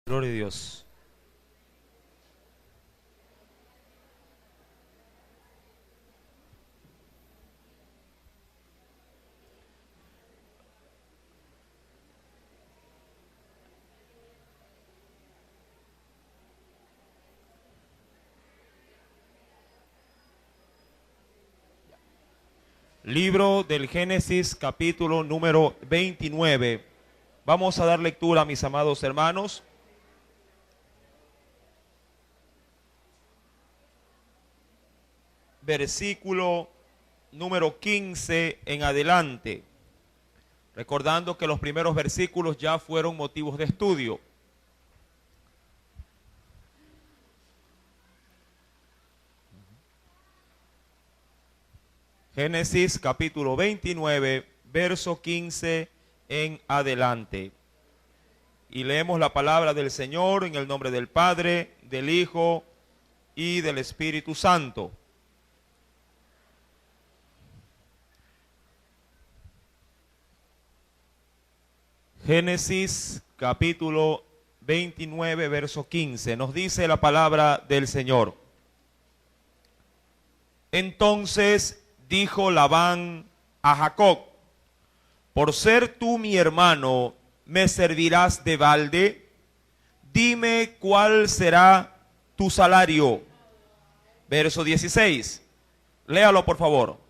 Gloria a Dios. Libro del Génesis, capítulo número 29. Vamos a dar lectura, mis amados hermanos. Versículo número 15 en adelante. Recordando que los primeros versículos ya fueron motivos de estudio. Génesis capítulo 29, verso 15 en adelante. Y leemos la palabra del Señor en el nombre del Padre, del Hijo y del Espíritu Santo. Génesis capítulo 29, verso 15. Nos dice la palabra del Señor. Entonces dijo Labán a Jacob: por ser tú mi hermano, ¿me servirás de balde? Dime cuál será tu salario. Verso 16. Léalo, por favor.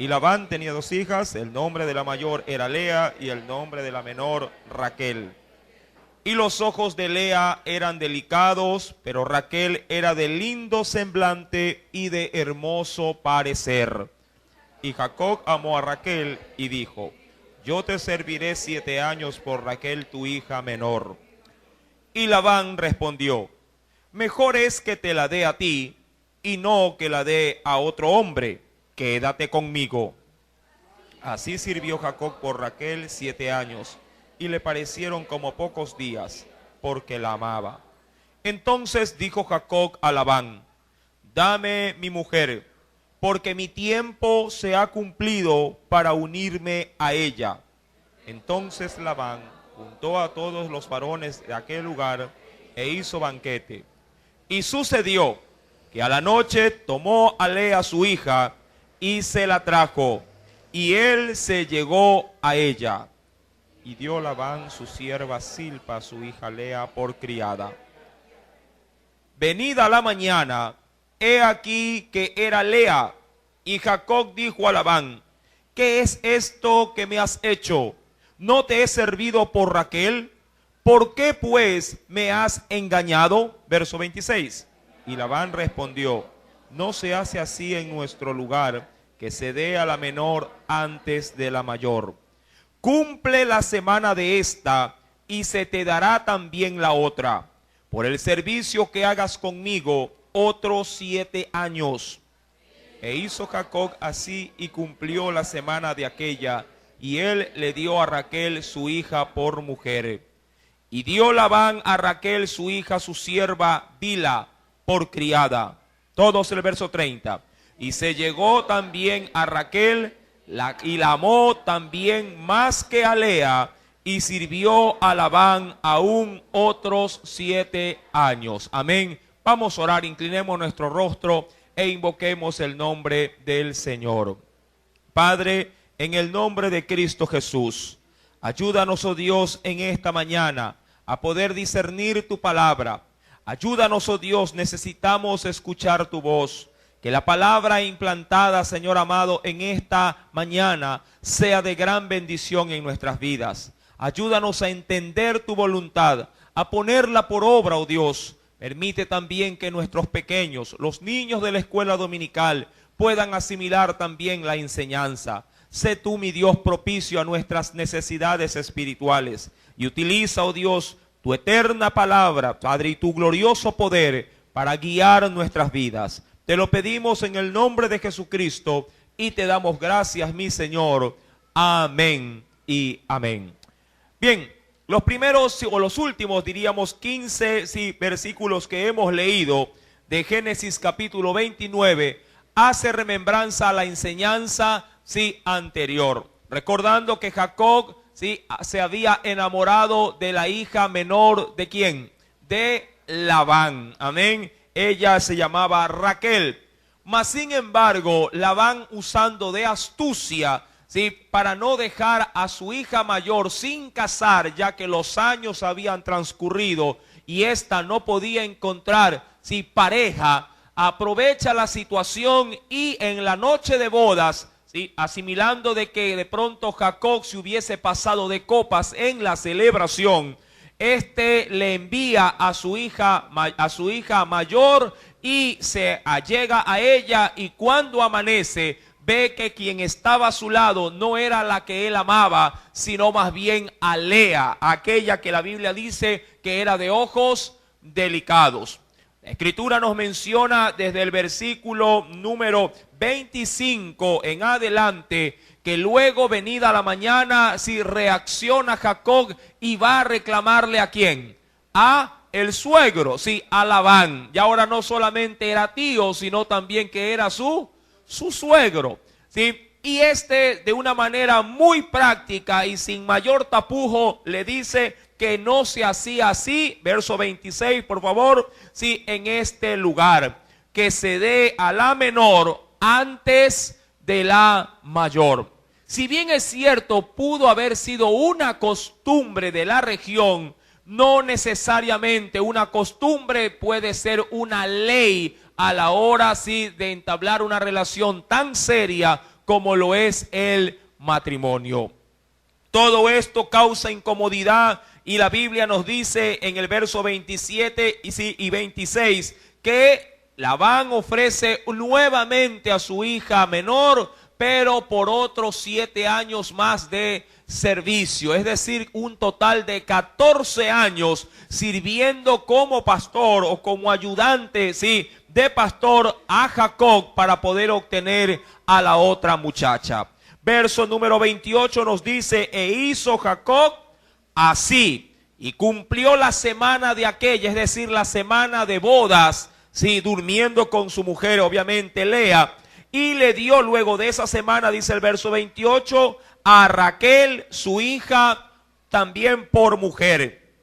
Y Labán tenía dos hijas, el nombre de la mayor era Lea y el nombre de la menor Raquel. Y los ojos de Lea eran delicados, pero Raquel era de lindo semblante y de hermoso parecer. Y Jacob amó a Raquel y dijo: yo te serviré 7 años por Raquel tu hija menor. Y Labán respondió: mejor es que te la dé a ti y no que la dé a otro hombre. Quédate conmigo. Así sirvió Jacob por Raquel 7 años. Y le parecieron como pocos días, porque la amaba. Entonces dijo Jacob a Labán: dame mi mujer, porque mi tiempo se ha cumplido para unirme a ella. Entonces Labán juntó a todos los varones de aquel lugar e hizo banquete. Y sucedió que a la noche tomó a Lea su hija y se la trajo, y él se llegó a ella. Y dio Labán su sierva Silpa a su hija Lea por criada. Venida la mañana, he aquí que era Lea. Y Jacob dijo a Labán: ¿qué es esto que me has hecho? ¿No te he servido por Raquel? ¿Por qué pues me has engañado? Verso 26. Y Labán respondió: no se hace así en nuestro lugar, que se dé a la menor antes de la mayor. Cumple la semana de esta, y se te dará también la otra. Por el servicio que hagas conmigo, otros 7 años. E hizo Jacob así, y cumplió la semana de aquella, y él le dio a Raquel su hija por mujer. Y dio Labán a Raquel su hija, su sierva Bila, por criada. Todos el verso 30. Y se llegó también a Raquel, y la amó también más que a Lea, y sirvió a Labán aún otros 7 años. Amén. Vamos a orar, inclinemos nuestro rostro e invoquemos el nombre del Señor. Padre, en el nombre de Cristo Jesús, ayúdanos, oh Dios, en esta mañana a poder discernir tu palabra. Ayúdanos, oh Dios, necesitamos escuchar tu voz. Que la palabra implantada, Señor amado, en esta mañana sea de gran bendición en nuestras vidas. Ayúdanos a entender tu voluntad, a ponerla por obra, oh Dios. Permite también que nuestros pequeños, los niños de la escuela dominical, puedan asimilar también la enseñanza. Sé tú, mi Dios, propicio a nuestras necesidades espirituales. Y utiliza, oh Dios, tu eterna palabra, Padre, y tu glorioso poder para guiar nuestras vidas. Te lo pedimos en el nombre de Jesucristo y te damos gracias, mi Señor. Amén y amén. Bien, los primeros o los últimos, diríamos 15 versículos que hemos leído de Génesis capítulo 29 hace remembranza a la enseñanza anterior. Recordando que Jacob ¿sí?, se había enamorado de la hija menor ¿de quién? De Labán. Amén. Ella se llamaba Raquel. Mas sin embargo, Labán, usando de astucia, ¿sí?, para no dejar a su hija mayor sin casar, ya que los años habían transcurrido y ésta no podía encontrar, ¿sí?, pareja, aprovecha la situación y en la noche de bodas, ¿sí?, asimilando de que de pronto Jacob se hubiese pasado de copas en la celebración, le envía a su hija mayor y se allega a ella, y cuando amanece ve que quien estaba a su lado no era la que él amaba, sino más bien a Lea, aquella que la Biblia dice que era de ojos delicados. La Escritura nos menciona desde el versículo número 25 en adelante que luego, venida la mañana, si reacciona Jacob y va a reclamarle ¿a quién? A el suegro, sí, a Labán. Y ahora no solamente era tío, sino también que era su suegro, ¿sí? Y de una manera muy práctica y sin mayor tapujo le dice que no se hacía así, verso 26 por favor, sí, en este lugar, que se dé a la menor antes de la mayor. Si bien es cierto, pudo haber sido una costumbre de la región, no necesariamente una costumbre puede ser una ley a la hora, sí, de entablar una relación tan seria como lo es el matrimonio. Todo esto causa incomodidad y la Biblia nos dice en el verso 27 y 26 que Labán ofrece nuevamente a su hija menor, pero por otros 7 años más de servicio, es decir, un total de 14 años sirviendo como pastor o como ayudante, sí, de pastor a Jacob para poder obtener a la otra muchacha. Verso número 28 nos dice: e hizo Jacob así, y cumplió la semana de aquella, es decir, la semana de bodas, sí, durmiendo con su mujer, obviamente Lea, y le dio luego de esa semana, dice el verso 28, a Raquel, su hija, también por mujer.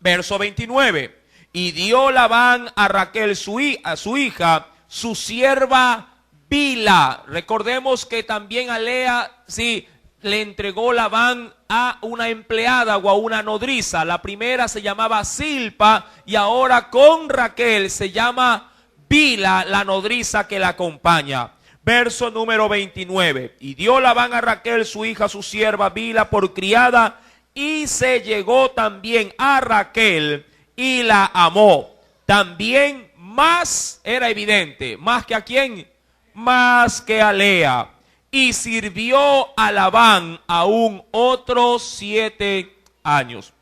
Verso 29, y dio Labán a Raquel, su hija, su sierva Bila. Recordemos que también a Lea, sí, le entregó Labán a una empleada o a una nodriza. La primera se llamaba Silpa y ahora con Raquel se llama Bila, la nodriza que la acompaña. Verso número 29. Y dio Labán a Raquel, su hija, su sierva Bila, por criada, y se llegó también a Raquel y la amó. También más, era evidente, más que a quién, más que a Lea. Y sirvió a Labán aún otros 7 años.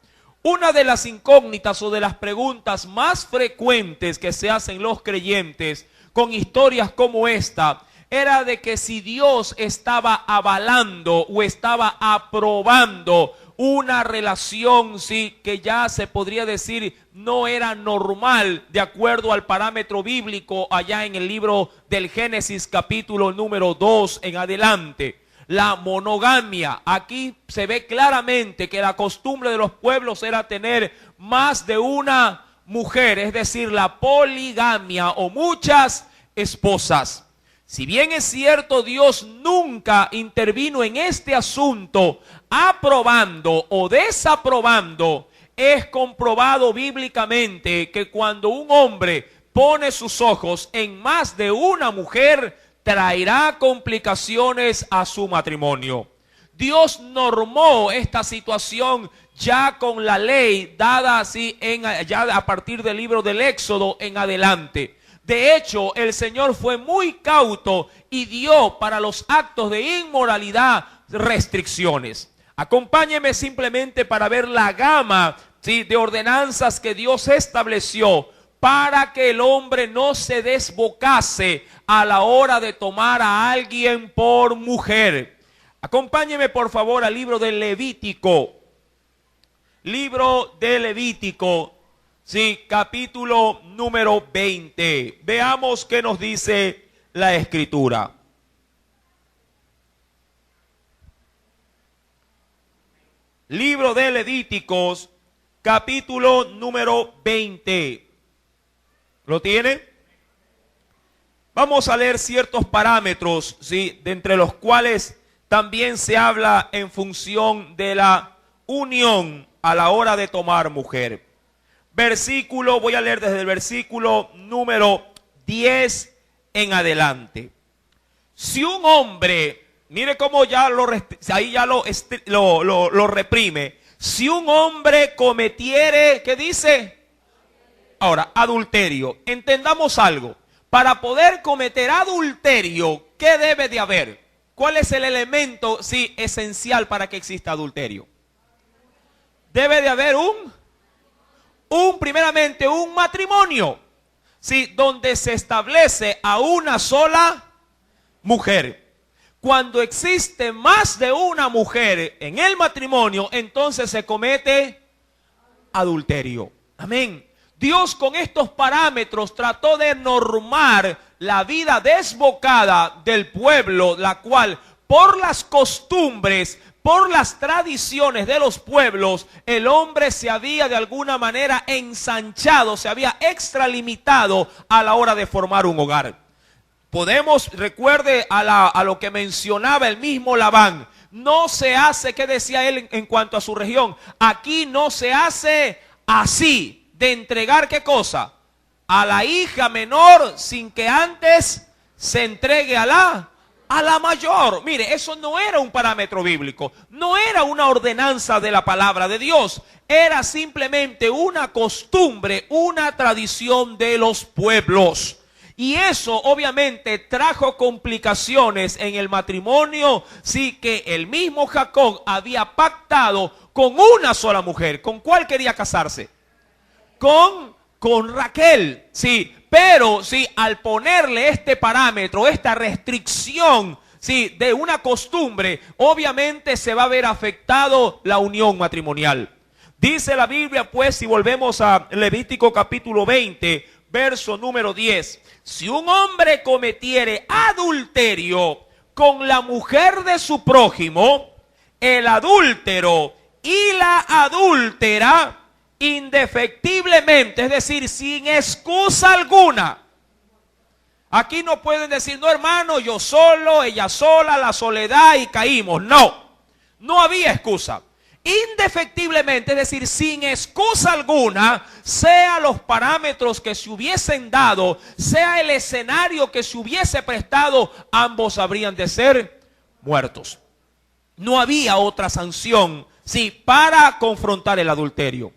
Una de las incógnitas o de las preguntas más frecuentes que se hacen los creyentes con historias como esta era de que si Dios estaba avalando o estaba aprobando una relación, sí, que ya se podría decir no era normal de acuerdo al parámetro bíblico allá en el libro del Génesis capítulo número 2 en adelante. La monogamia, aquí se ve claramente que la costumbre de los pueblos era tener más de una mujer, es decir, la poligamia o muchas esposas. Si bien es cierto, Dios nunca intervino en este asunto aprobando o desaprobando, es comprobado bíblicamente que cuando un hombre pone sus ojos en más de una mujer, traerá complicaciones a su matrimonio. Dios normó esta situación ya con la ley dada así ya a partir del libro del Éxodo en adelante. De hecho, el Señor fue muy cauto y dio para los actos de inmoralidad restricciones. Acompáñeme simplemente para ver la gama, ¿sí?, de ordenanzas que Dios estableció para que el hombre no se desbocase a la hora de tomar a alguien por mujer. Acompáñeme por favor al libro de Levítico. Libro de Levítico. Sí, capítulo número 20. Veamos qué nos dice la Escritura. . Libro de Levíticos, capítulo número 20. ¿Lo tiene? Vamos a leer ciertos parámetros, ¿sí?, de entre los cuales también se habla en función de la unión a la hora de tomar mujer. Voy a leer desde el versículo número 10 en adelante. Si un hombre, mire cómo ya ahí ya lo reprime. Si un hombre cometiere, ¿qué dice? Ahora, adulterio. Entendamos algo. Para poder cometer adulterio, ¿qué debe de haber? ¿Cuál es el elemento, sí, esencial para que exista adulterio? Debe de haber primeramente un matrimonio, sí, donde se establece a una sola mujer. Cuando existe más de una mujer en el matrimonio, entonces se comete adulterio. Amén. Dios con estos parámetros trató de normar la vida desbocada del pueblo, la cual por las costumbres, por las tradiciones de los pueblos, el hombre se había de alguna manera ensanchado, se había extralimitado a la hora de formar un hogar. Recuerde a lo que mencionaba el mismo Labán. No se hace, ¿qué decía él en cuanto a su región? Aquí no se hace así, de entregar ¿qué cosa? A la hija menor sin que antes se entregue a la mayor. Mire, eso no era un parámetro bíblico, no era una ordenanza de la palabra de Dios, era simplemente una costumbre, una tradición de los pueblos. Y eso obviamente trajo complicaciones en el matrimonio, sí, que el mismo Jacob había pactado con una sola mujer. ¿Con cuál quería casarse? Con Raquel, sí. Pero sí, al ponerle este parámetro, esta restricción, sí, de una costumbre, obviamente se va a ver afectado la unión matrimonial. Dice la Biblia, pues, si volvemos a Levítico capítulo 20, verso número 10. Si un hombre cometiere adulterio con la mujer de su prójimo, el adúltero y la adúltera, indefectiblemente, es decir, sin excusa alguna. Aquí no pueden decir, no hermano, yo solo, ella sola, la soledad y caímos. No había excusa. Indefectiblemente, es decir, sin excusa alguna, sea los parámetros que se hubiesen dado, sea el escenario que se hubiese prestado, ambos habrían de ser muertos. No había otra sanción, sí, para confrontar el adulterio.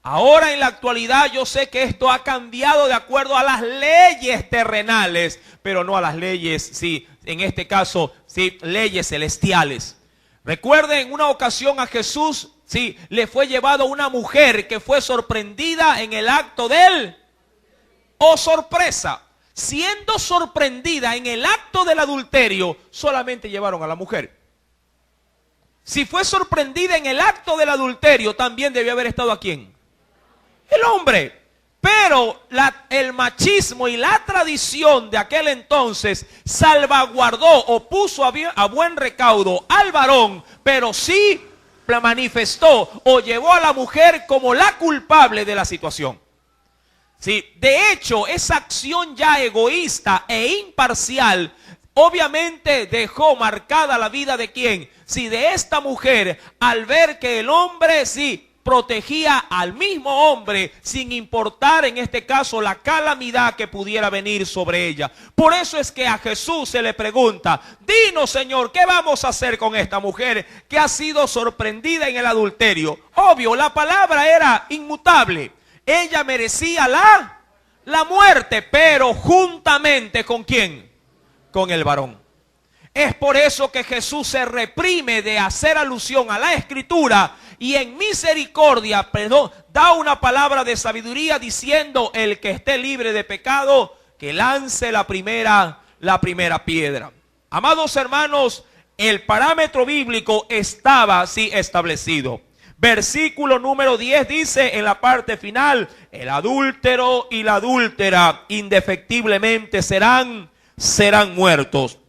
Ahora en la actualidad yo sé que esto ha cambiado de acuerdo a las leyes terrenales, pero no a las leyes, sí, en este caso, sí, leyes celestiales. Recuerden, en una ocasión a Jesús, sí, le fue llevado una mujer que fue sorprendida en el acto sorpresa. Siendo sorprendida en el acto del adulterio, solamente llevaron a la mujer. Si fue sorprendida en el acto del adulterio, también debió haber estado ¿a quién? El hombre. Pero el machismo y la tradición de aquel entonces salvaguardó o puso a buen recaudo al varón, pero sí manifestó o llevó a la mujer como la culpable de la situación. Sí, de hecho, esa acción ya egoísta e imparcial obviamente dejó marcada la vida de ¿quién? Sí, de esta mujer, al ver que el hombre sí protegía al mismo hombre sin importar en este caso la calamidad que pudiera venir sobre ella. Por eso es que a Jesús se le pregunta, dinos Señor, ¿qué vamos a hacer con esta mujer que ha sido sorprendida en el adulterio? Obvio, la palabra era inmutable. Ella merecía la muerte, pero juntamente ¿con quién? Con el varón. Es por eso que Jesús se reprime de hacer alusión a la Escritura y en misericordia, perdón, da una palabra de sabiduría diciendo: el que esté libre de pecado, que lance la primera piedra. Amados hermanos, el parámetro bíblico estaba así establecido. Versículo número 10 dice en la parte final: el adúltero y la adúltera indefectiblemente serán muertos.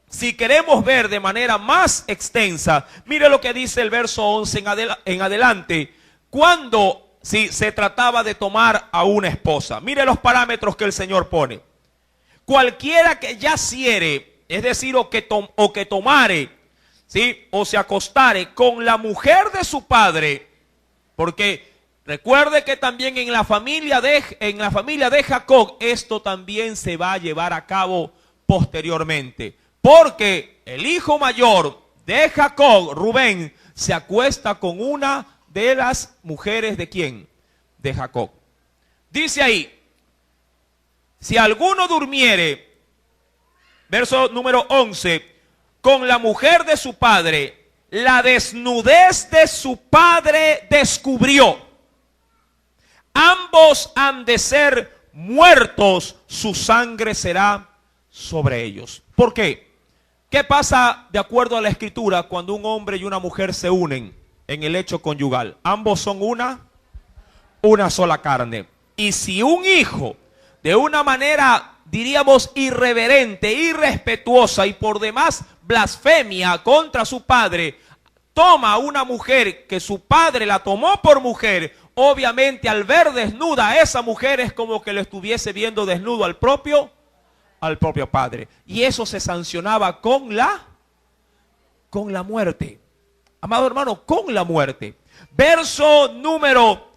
si queremos ver de manera más extensa, mire lo que dice el verso 11 en adelante, cuando se trataba de tomar a una esposa. Mire los parámetros que el Señor pone. Cualquiera que yaciere, es decir, o que tomare, ¿sí?, o se acostare con la mujer de su padre, porque recuerde que también en la familia de Jacob esto también se va a llevar a cabo posteriormente, porque el hijo mayor de Jacob, Rubén, se acuesta con una de las mujeres de ¿quién? De Jacob. Dice ahí, si alguno durmiere, verso número 11, con la mujer de su padre, la desnudez de su padre descubrió. Ambos han de ser muertos, su sangre será sobre ellos. ¿Por qué? ¿Qué pasa de acuerdo a la Escritura cuando un hombre y una mujer se unen en el hecho conyugal? Ambos son una sola carne. Y si un hijo, de una manera, diríamos, irreverente, irrespetuosa y por demás blasfemia contra su padre, toma a una mujer que su padre la tomó por mujer, obviamente al ver desnuda a esa mujer es como que le estuviese viendo desnudo al propio padre. Y eso se sancionaba con la muerte. Amado hermano, con la muerte. Verso número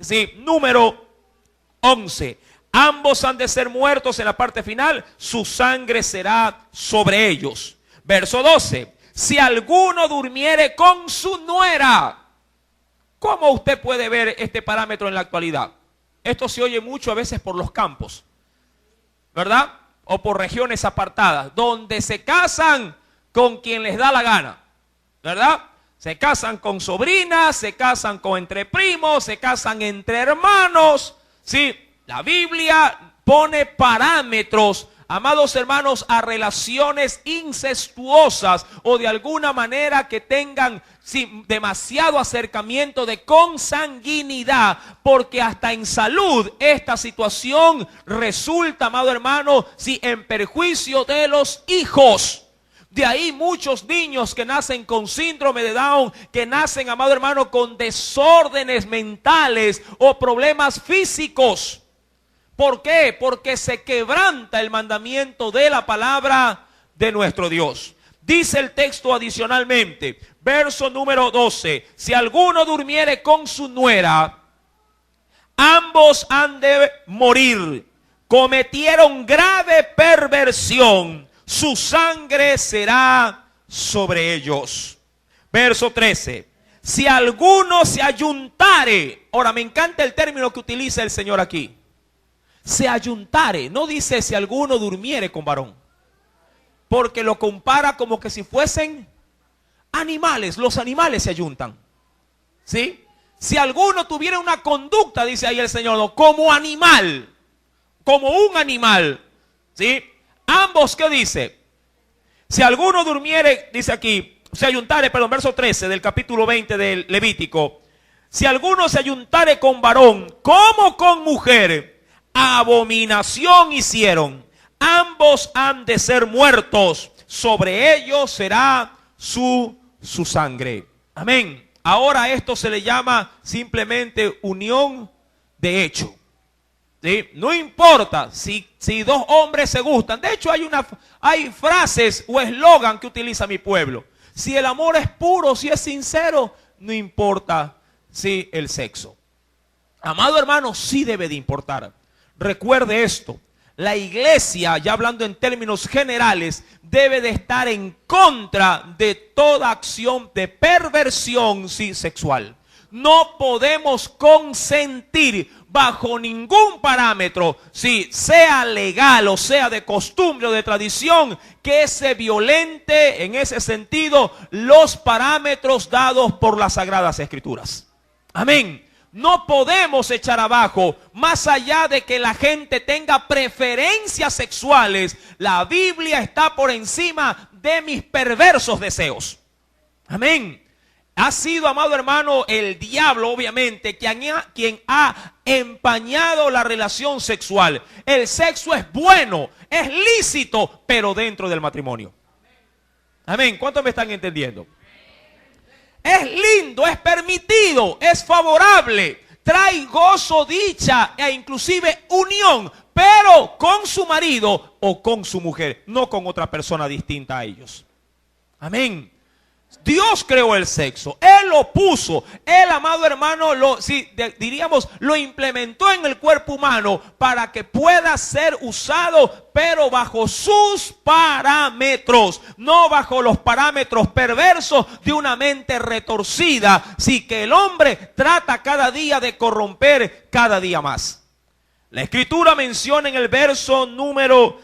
11. Ambos han de ser muertos en la parte final, su sangre será sobre ellos. Verso 12. Si alguno durmiere con su nuera. ¿Cómo usted puede ver este parámetro en la actualidad? Esto se oye mucho a veces por los campos, ¿verdad? O por regiones apartadas, donde se casan con quien les da la gana, ¿verdad? Se casan con sobrinas, se casan entre primos, se casan entre hermanos. Sí, la Biblia pone parámetros, amados hermanos, a relaciones incestuosas o de alguna manera que tengan demasiado acercamiento de consanguinidad, porque hasta en salud esta situación resulta, amado hermano, en perjuicio de los hijos. De ahí muchos niños que nacen con síndrome de Down, que nacen, amado hermano, con desórdenes mentales o problemas físicos. ¿Por qué? Porque se quebranta el mandamiento de la palabra de nuestro Dios. Dice el texto adicionalmente, verso número 12, si alguno durmiere con su nuera, ambos han de morir, cometieron grave perversión, su sangre será sobre ellos. Verso 13, si alguno se ayuntare, ahora me encanta el término que utiliza el Señor aquí, se ayuntare, no dice si alguno durmiere con varón, porque lo compara como que si fuesen animales. Los animales se ayuntan, ¿sí? Si alguno tuviera una conducta, dice ahí el Señor, no, como animal, como un animal, ¿sí? Ambos, ¿qué dice? Si alguno durmiere, dice aquí, se ayuntare, perdón, verso 13 del capítulo 20 del Levítico. Si alguno se ayuntare con varón como con mujer, abominación hicieron. Ambos han de ser muertos, sobre ellos será su sangre. Amén. Ahora esto se le llama simplemente unión de hecho. ¿Sí? No importa si dos hombres se gustan. De hecho hay frases o eslogan que utiliza mi pueblo. Si el amor es puro, si es sincero, no importa si el sexo. Amado hermano, sí debe de importar. Recuerde esto. La iglesia, ya hablando en términos generales, debe de estar en contra de toda acción de perversión sexual. No podemos consentir bajo ningún parámetro, sea legal o sea de costumbre o de tradición, que se violente en ese sentido los parámetros dados por las Sagradas Escrituras. Amén. No podemos echar abajo, más allá de que la gente tenga preferencias sexuales, la Biblia está por encima de mis perversos deseos. Amén. Ha sido, amado hermano, el diablo, obviamente, quien ha empañado la relación sexual. El sexo es bueno, es lícito, pero dentro del matrimonio. Amén. ¿Cuántos me están entendiendo? Es lindo, es permitido, es favorable, trae gozo, dicha e inclusive unión, pero con su marido o con su mujer, no con otra persona distinta a ellos. Amén. Dios creó el sexo, Él lo puso, Él, amado hermano, lo implementó en el cuerpo humano para que pueda ser usado, pero bajo sus parámetros, no bajo los parámetros perversos de una mente retorcida, sí, que el hombre trata cada día de corromper cada día más. La Escritura menciona en el verso número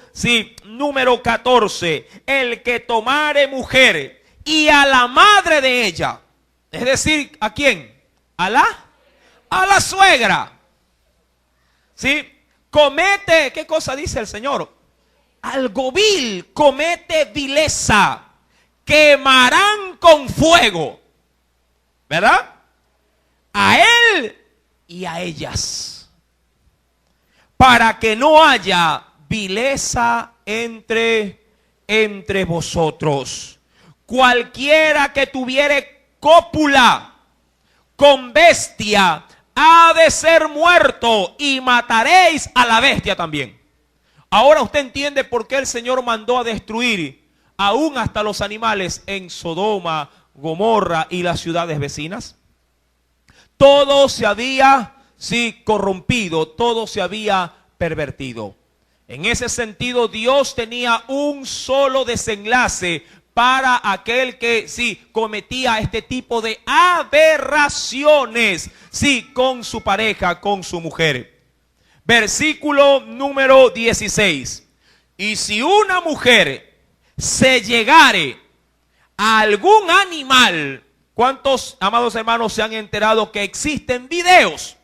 14, el que tomare mujer y a la madre de ella, es decir, ¿a quién? A la suegra, ¿sí? Comete, ¿qué cosa dice el Señor? Algo vil, comete vileza, quemarán con fuego, ¿verdad? A él y a ellas, para que no haya vileza entre vosotros. Cualquiera que tuviere cópula con bestia ha de ser muerto, y mataréis a la bestia también. Ahora usted entiende por qué el Señor mandó a destruir aún hasta los animales en Sodoma, Gomorra y las ciudades vecinas. Todo se había corrompido, todo se había pervertido. En ese sentido, Dios tenía un solo desenlace para aquel que cometía este tipo de aberraciones, con su pareja, con su mujer. Versículo número 16. Y si una mujer se llegare a algún animal, ¿cuántos, amados hermanos, se han enterado que existen videos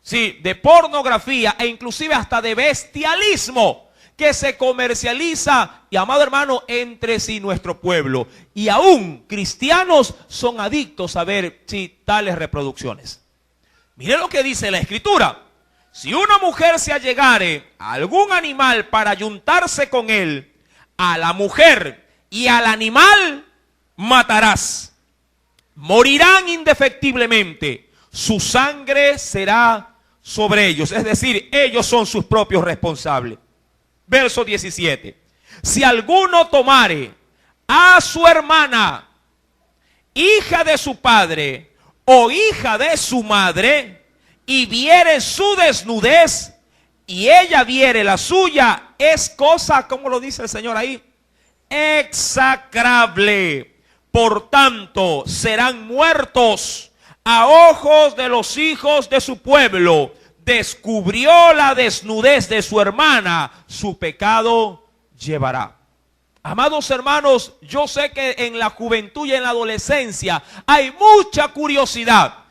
de pornografía e inclusive hasta de bestialismo que se comercializa, y amado hermano, entre nuestro pueblo? Y aún cristianos son adictos a ver tales reproducciones. Mire lo que dice la Escritura. Si una mujer se allegare a algún animal para ayuntarse con él, a la mujer y al animal matarás. Morirán indefectiblemente. Su sangre será sobre ellos. Es decir, ellos son sus propios responsables. Verso 17. Si alguno tomare a su hermana, hija de su padre o hija de su madre, y viere su desnudez, y ella viere la suya, es cosa, ¿cómo lo dice el Señor ahí? Execrable. Por tanto, serán muertos a ojos de los hijos de su pueblo. Descubrió la desnudez de su hermana, su pecado llevará. Amados hermanos, yo sé que en la juventud y en la adolescencia hay mucha curiosidad,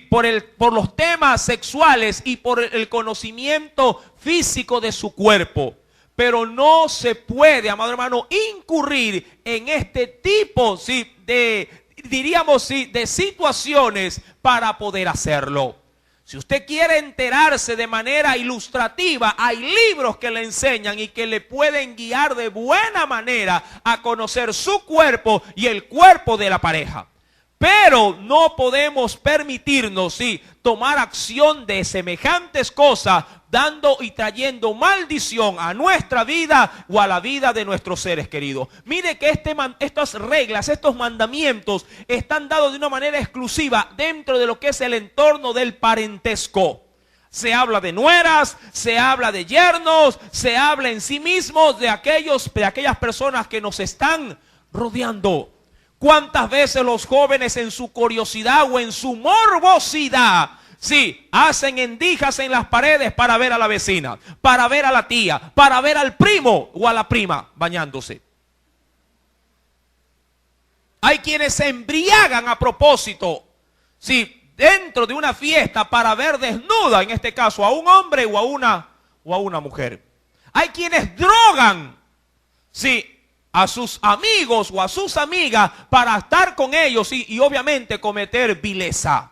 por los temas sexuales y por el conocimiento físico de su cuerpo. Pero no se puede, amado hermano, incurrir en este tipo de situaciones para poder hacerlo. Si usted quiere enterarse de manera ilustrativa, hay libros que le enseñan y que le pueden guiar de buena manera a conocer su cuerpo y el cuerpo de la pareja. Pero no podemos permitirnos tomar acción de semejantes cosas, dando y trayendo maldición a nuestra vida o a la vida de nuestros seres queridos. Mire que estas reglas, estos mandamientos están dados de una manera exclusiva dentro de lo que es el entorno del parentesco. Se habla de nueras, se habla de yernos, se habla en sí mismos de aquellas personas que nos están rodeando. ¿Cuántas veces los jóvenes en su curiosidad o en su morbosidad hacen endijas en las paredes para ver a la vecina, para ver a la tía, para ver al primo o a la prima bañándose? Hay quienes se embriagan a propósito, dentro de una fiesta para ver desnuda, en este caso, a un hombre o a una mujer. Hay quienes drogan, a sus amigos o a sus amigas para estar con ellos y obviamente cometer vileza.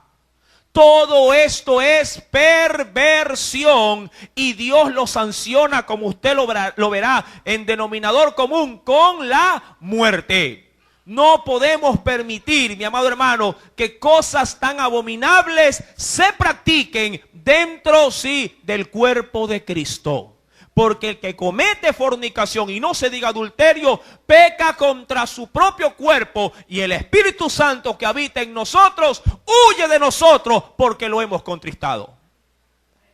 Todo esto es perversión y Dios lo sanciona, como usted lo verá, en denominador común con la muerte. No podemos permitir, mi amado hermano, que cosas tan abominables se practiquen dentro, sí, del cuerpo de Cristo. Porque el que comete fornicación y no se diga adulterio, peca contra su propio cuerpo, y el Espíritu Santo que habita en nosotros huye de nosotros porque lo hemos contristado.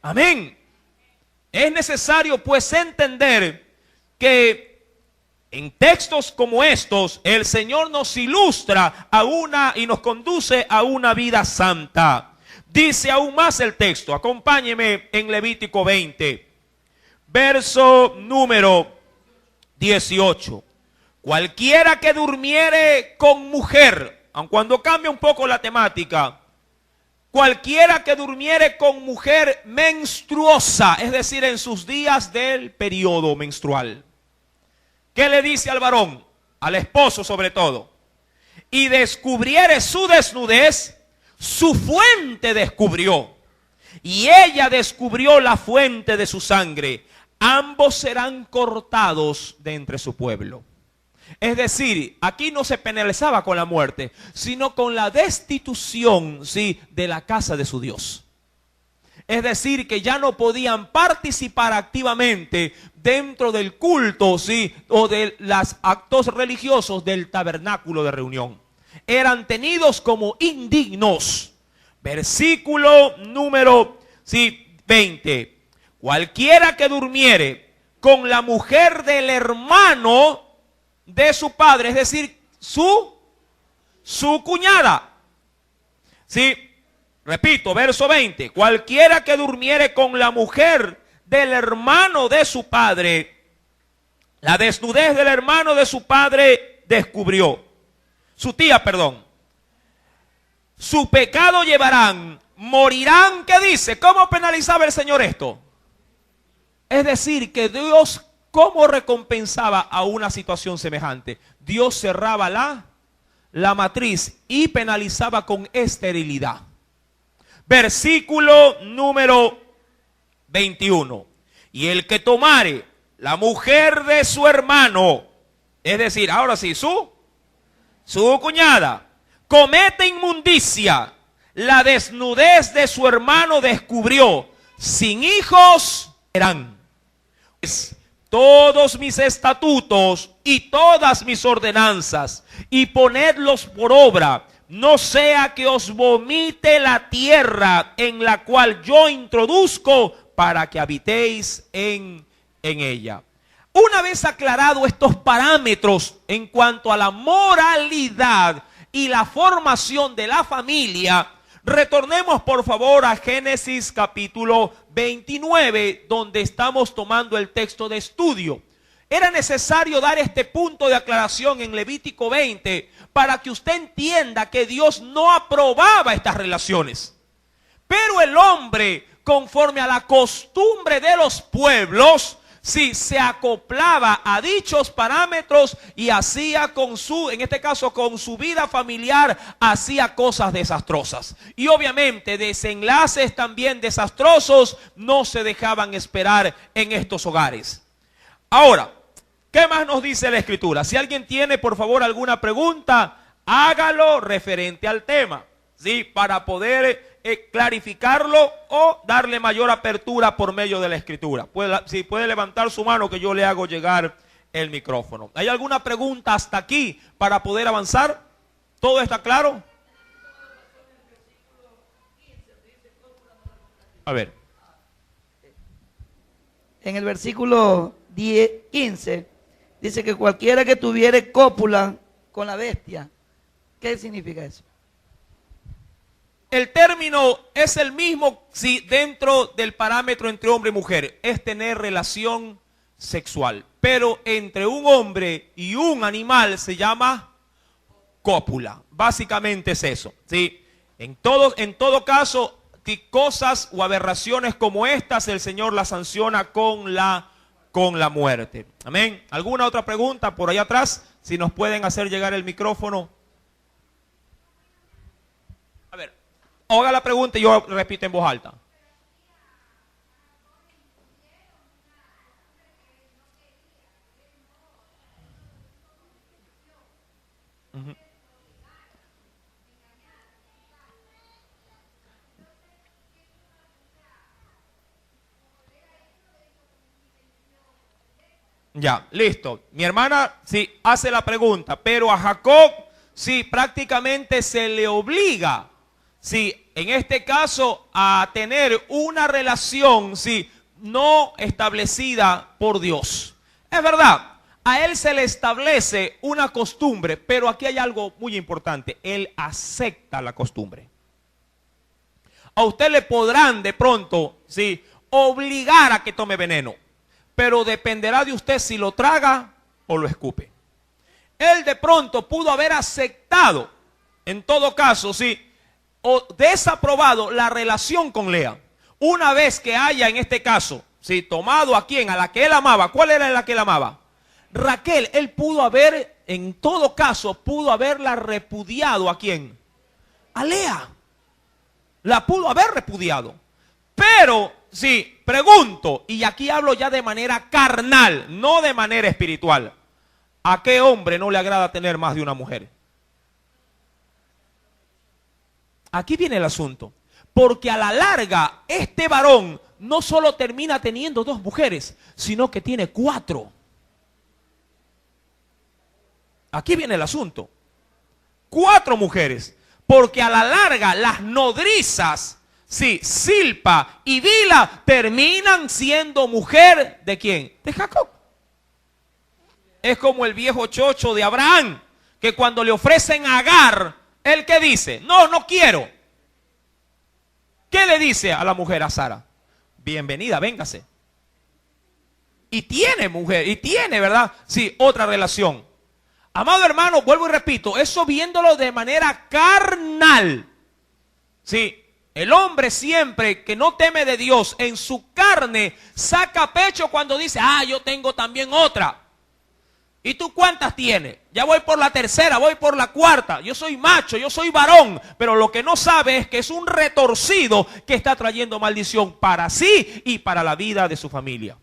Amén. Es necesario pues entender que en textos como estos el Señor nos ilustra y nos conduce a una vida santa. Dice aún más el texto, acompáñeme en Levítico 20, verso número 18. Cualquiera que durmiere con mujer, aun cuando cambia un poco la temática, cualquiera que durmiere con mujer menstruosa, es decir, en sus días del periodo menstrual. ¿Qué le dice al varón? Al esposo sobre todo. Y descubriere su desnudez, su fuente descubrió, y ella descubrió la fuente de su sangre. Ambos serán cortados de entre su pueblo. Es decir, aquí no se penalizaba con la muerte, sino con la destitución, ¿sí?, de la casa de su Dios. Es decir, que ya no podían participar activamente dentro del culto, ¿sí?, o de los actos religiosos del tabernáculo de reunión. Eran tenidos como indignos. Versículo número 20. Cualquiera que durmiere con la mujer del hermano de su padre, es decir, su cuñada. Sí, repito, verso 20. Cualquiera que durmiere con la mujer del hermano de su padre, la desnudez del hermano de su padre descubrió. Su tía, perdón. Su pecado llevarán, morirán. ¿Qué dice? ¿Cómo penalizaba el Señor esto? Es decir, que Dios, ¿cómo recompensaba a una situación semejante? Dios cerraba la matriz y penalizaba con esterilidad. Versículo número 21. Y el que tomare la mujer de su hermano, es decir, ahora sí, su cuñada, comete inmundicia, la desnudez de su hermano descubrió, sin hijos serán. Todos mis estatutos y todas mis ordenanzas, y ponedlos por obra, no sea que os vomite la tierra en la cual yo introduzco, para que habitéis en ella. Una vez aclarado estos parámetros en cuanto a la moralidad y la formación de la familia, retornemos por favor a Génesis capítulo 29, donde estamos tomando el texto de estudio. Era necesario dar este punto de aclaración en Levítico 20 para que usted entienda que Dios no aprobaba estas relaciones. Pero el hombre, conforme a la costumbre de los pueblos, sí, se acoplaba a dichos parámetros y hacía en este caso con su vida familiar, hacía cosas desastrosas. Y obviamente desenlaces también desastrosos no se dejaban esperar en estos hogares. Ahora, ¿qué más nos dice la Escritura? Si alguien tiene por favor alguna pregunta, hágalo referente al tema, ¿sí?, para poder clarificarlo o darle mayor apertura por medio de la Escritura. Si puede levantar su mano, que yo le hago llegar el micrófono. ¿Hay alguna pregunta hasta aquí para poder avanzar? ¿Todo está claro? A ver. En el versículo 15 dice que cualquiera que tuviere cópula con la bestia. ¿Qué significa eso? El término es el mismo si dentro del parámetro entre hombre y mujer, es tener relación sexual. Pero entre un hombre y un animal se llama cópula. Básicamente es eso, ¿sí? En todo caso, cosas o aberraciones como estas, el Señor las sanciona con la muerte. Amén. ¿Alguna otra pregunta por allá atrás? Si nos pueden hacer llegar el micrófono. A ver, haga la pregunta y yo repito en voz alta. Uh-huh. Ya, listo. Mi hermana sí hace la pregunta, pero a Jacob sí prácticamente se le obliga, sí, en este caso a tener una relación, sí, no establecida por Dios. Es verdad, a él se le establece una costumbre, pero aquí hay algo muy importante, él acepta la costumbre. A usted le podrán de pronto, sí, obligar a que tome veneno, pero dependerá de usted si lo traga o lo escupe. Él de pronto pudo haber aceptado, en todo caso, sí, o desaprobado la relación con Lea. Una vez que haya, en este caso, sí, tomado a quien, a la que él amaba. ¿Cuál era la que él amaba? Raquel. Él pudo haber, en todo caso, pudo haberla repudiado. ¿A quién? A Lea. La pudo haber repudiado. Pero, sí, pregunto, y aquí hablo ya de manera carnal, no de manera espiritual. ¿A qué hombre no le agrada tener más de una mujer? Aquí viene el asunto. Porque a la larga, este varón no solo termina teniendo 2 mujeres, sino que tiene 4. Aquí viene el asunto. 4 mujeres. Porque a la larga, las nodrizas, sí, Silpa y Bila, terminan siendo mujer ¿de quién? De Jacob. Es como el viejo chocho de Abraham, que cuando le ofrecen a Agar, ¿él qué dice? No, no quiero. ¿Qué le dice a la mujer, a Sara? Bienvenida, véngase. Y tiene mujer, y tiene, ¿verdad? Sí, otra relación. Amado hermano, vuelvo y repito, eso viéndolo de manera carnal. Sí, el hombre siempre que no teme de Dios, en su carne, saca pecho cuando dice, yo tengo también otra. ¿Y tú cuántas tienes? Ya voy por la tercera, voy por la cuarta. Yo soy macho, yo soy varón. Pero lo que no sabe es que es un retorcido que está trayendo maldición para sí y para la vida de su familia.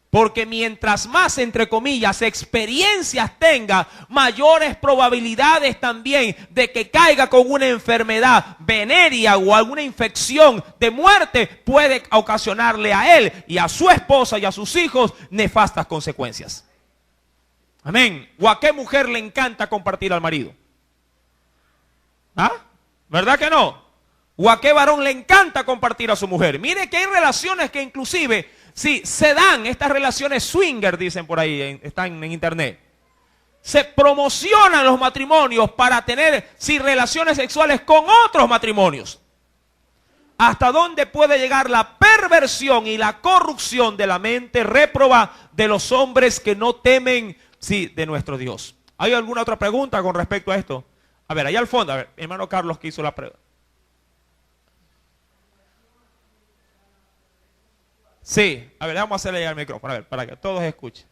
Porque mientras más, entre comillas, experiencias tenga, mayores probabilidades también de que caiga con una enfermedad venérea o alguna infección de muerte puede ocasionarle a él y a su esposa y a sus hijos nefastas consecuencias. Amén. ¿O a qué mujer le encanta compartir al marido? ¿Ah? ¿Verdad que no? ¿O a qué varón le encanta compartir a su mujer? Mire que hay relaciones que inclusive, sí, se dan, estas relaciones swinger, dicen por ahí, están en internet. Se promocionan los matrimonios para tener, sí, relaciones sexuales con otros matrimonios. ¿Hasta dónde puede llegar la perversión y la corrupción de la mente réproba de los hombres que no temen, sí, de nuestro Dios? ¿Hay alguna otra pregunta con respecto a esto? A ver, allá al fondo, a ver, hermano Carlos que hizo la pregunta. Sí, a ver, vamos a hacerle llegar el micrófono, a ver, para que todos escuchen.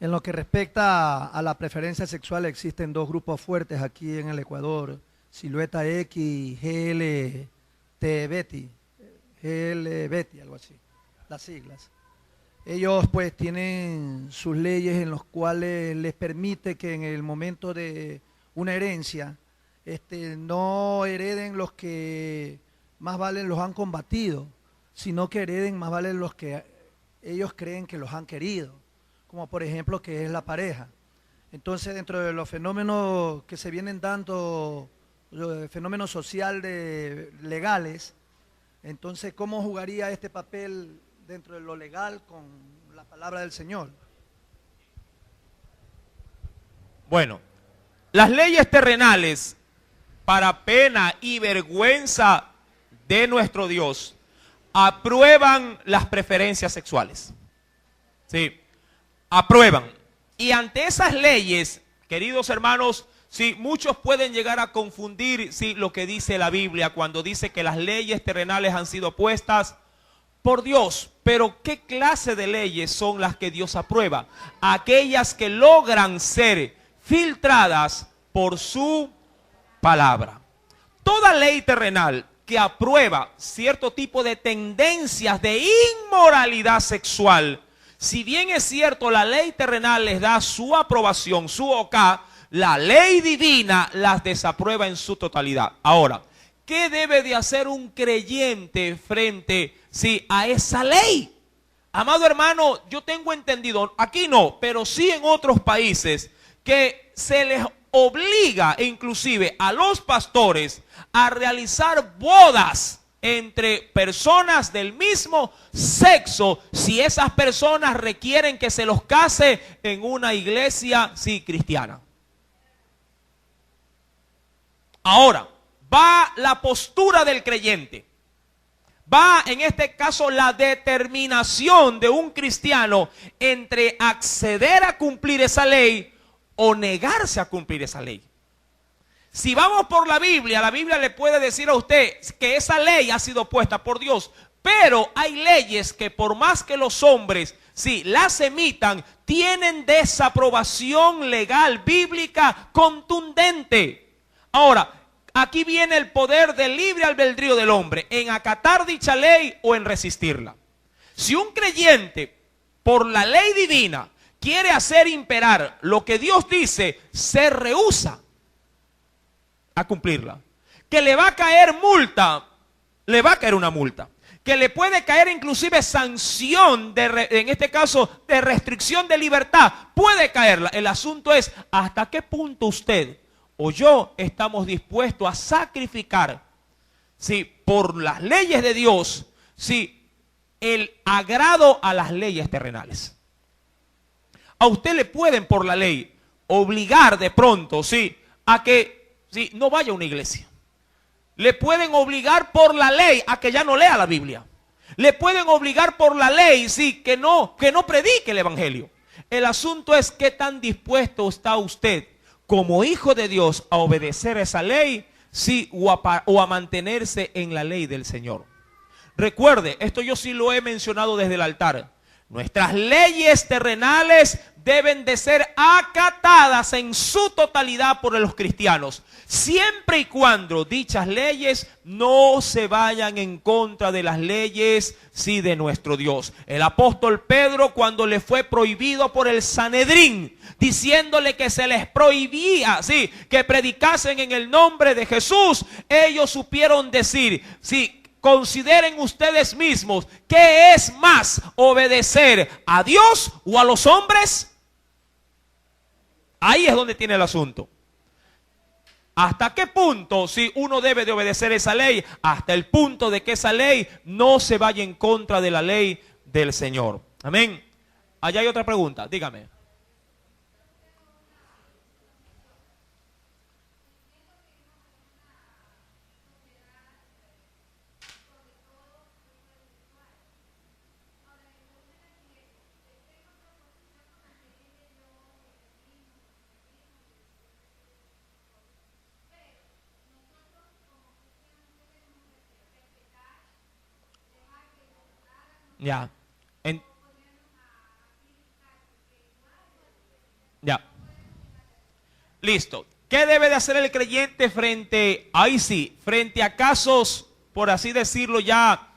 En lo que respecta a la preferencia sexual, existen 2 grupos fuertes aquí en el Ecuador, Silueta X y GLT Betty, algo así, las siglas. Ellos pues tienen sus leyes en las cuales les permite que en el momento de una herencia, no hereden los que más valen los han combatido, sino que hereden más valen los que ellos creen que los han querido, como por ejemplo que es la pareja. Entonces dentro de los fenómenos que se vienen dando, los fenómenos sociales legales, entonces ¿cómo jugaría este papel dentro de lo legal con la palabra del Señor? Bueno, las leyes terrenales, para pena y vergüenza de nuestro Dios, aprueban las preferencias sexuales. Sí, aprueban. Y ante esas leyes, queridos hermanos, sí, muchos pueden llegar a confundir, sí, lo que dice la Biblia cuando dice que las leyes terrenales han sido puestas por Dios. Pero ¿qué clase de leyes son las que Dios aprueba? Aquellas que logran ser filtradas por su palabra. Toda ley terrenal que aprueba cierto tipo de tendencias de inmoralidad sexual, si bien es cierto la ley terrenal les da su aprobación, su OK, la ley divina las desaprueba en su totalidad. Ahora, ¿qué debe de hacer un creyente frente, a esa ley? Amado hermano, yo tengo entendido, aquí no, pero sí en otros países, que se les obliga inclusive a los pastores a realizar bodas entre personas del mismo sexo, si esas personas requieren que se los case en una iglesia, cristiana. Ahora, va la postura del creyente. Va, en este caso, la determinación de un cristiano entre acceder a cumplir esa ley o negarse a cumplir esa ley. Si vamos por la Biblia le puede decir a usted que esa ley ha sido puesta por Dios, pero hay leyes que por más que los hombres las emitan, tienen desaprobación legal, bíblica, contundente. Ahora, aquí viene el poder del libre albedrío del hombre, en acatar dicha ley o en resistirla. Si un creyente, por la ley divina, quiere hacer imperar lo que Dios dice, se rehúsa a cumplirla. Que le va a caer multa, le va a caer una multa. Que le puede caer inclusive sanción, en este caso, de restricción de libertad, puede caerla. El asunto es, ¿hasta qué punto usted o yo estamos dispuestos a sacrificar, por las leyes de Dios, el agrado a las leyes terrenales? A usted le pueden por la ley obligar de pronto, a que no vaya a una iglesia. Le pueden obligar por la ley a que ya no lea la Biblia. Le pueden obligar por la ley, que no predique el evangelio. El asunto es qué tan dispuesto está usted como hijo de Dios a obedecer esa ley, o a mantenerse en la ley del Señor. Recuerde, esto yo sí lo he mencionado desde el altar. Nuestras leyes terrenales deben de ser acatadas en su totalidad por los cristianos, siempre y cuando dichas leyes no se vayan en contra de las leyes de nuestro Dios. El apóstol Pedro, cuando le fue prohibido por el Sanedrín, diciéndole que se les prohibía que predicasen en el nombre de Jesús, ellos supieron decir, consideren ustedes mismos, ¿qué es más, obedecer a Dios o a los hombres? Ahí es donde tiene el asunto. ¿Hasta qué punto uno debe de obedecer esa ley? Hasta el punto de que esa ley no se vaya en contra de la ley del Señor. Amén. Allá hay otra pregunta, dígame. Ya. Ya. Listo. ¿Qué debe de hacer el creyente frente a casos, por así decirlo ya,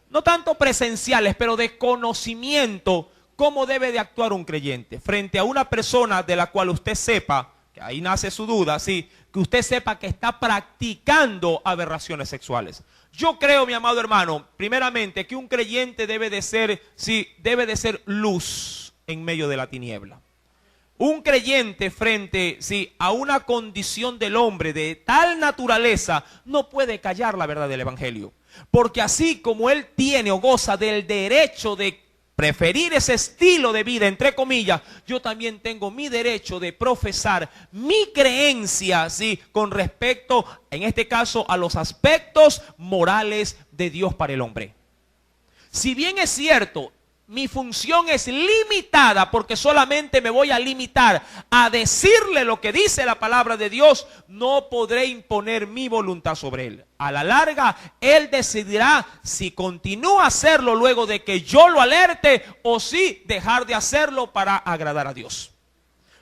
no tanto presenciales, pero de conocimiento? ¿Cómo debe de actuar un creyente frente a una persona de la cual usted sepa, que ahí nace su duda, que usted sepa que está practicando aberraciones sexuales? Yo creo, mi amado hermano, primeramente que un creyente debe de ser luz en medio de la tiniebla. Un creyente frente a una condición del hombre de tal naturaleza no puede callar la verdad del evangelio. Porque así como él tiene o goza del derecho de preferir ese estilo de vida, entre comillas, yo también tengo mi derecho de profesar mi creencia, con respecto, en este caso, a los aspectos morales de Dios para el hombre. Si bien es cierto, mi función es limitada, porque solamente me voy a limitar a decirle lo que dice la palabra de Dios, no podré imponer mi voluntad sobre él. A la larga, él decidirá si continúa a hacerlo luego de que yo lo alerte, o si dejar de hacerlo para agradar a Dios.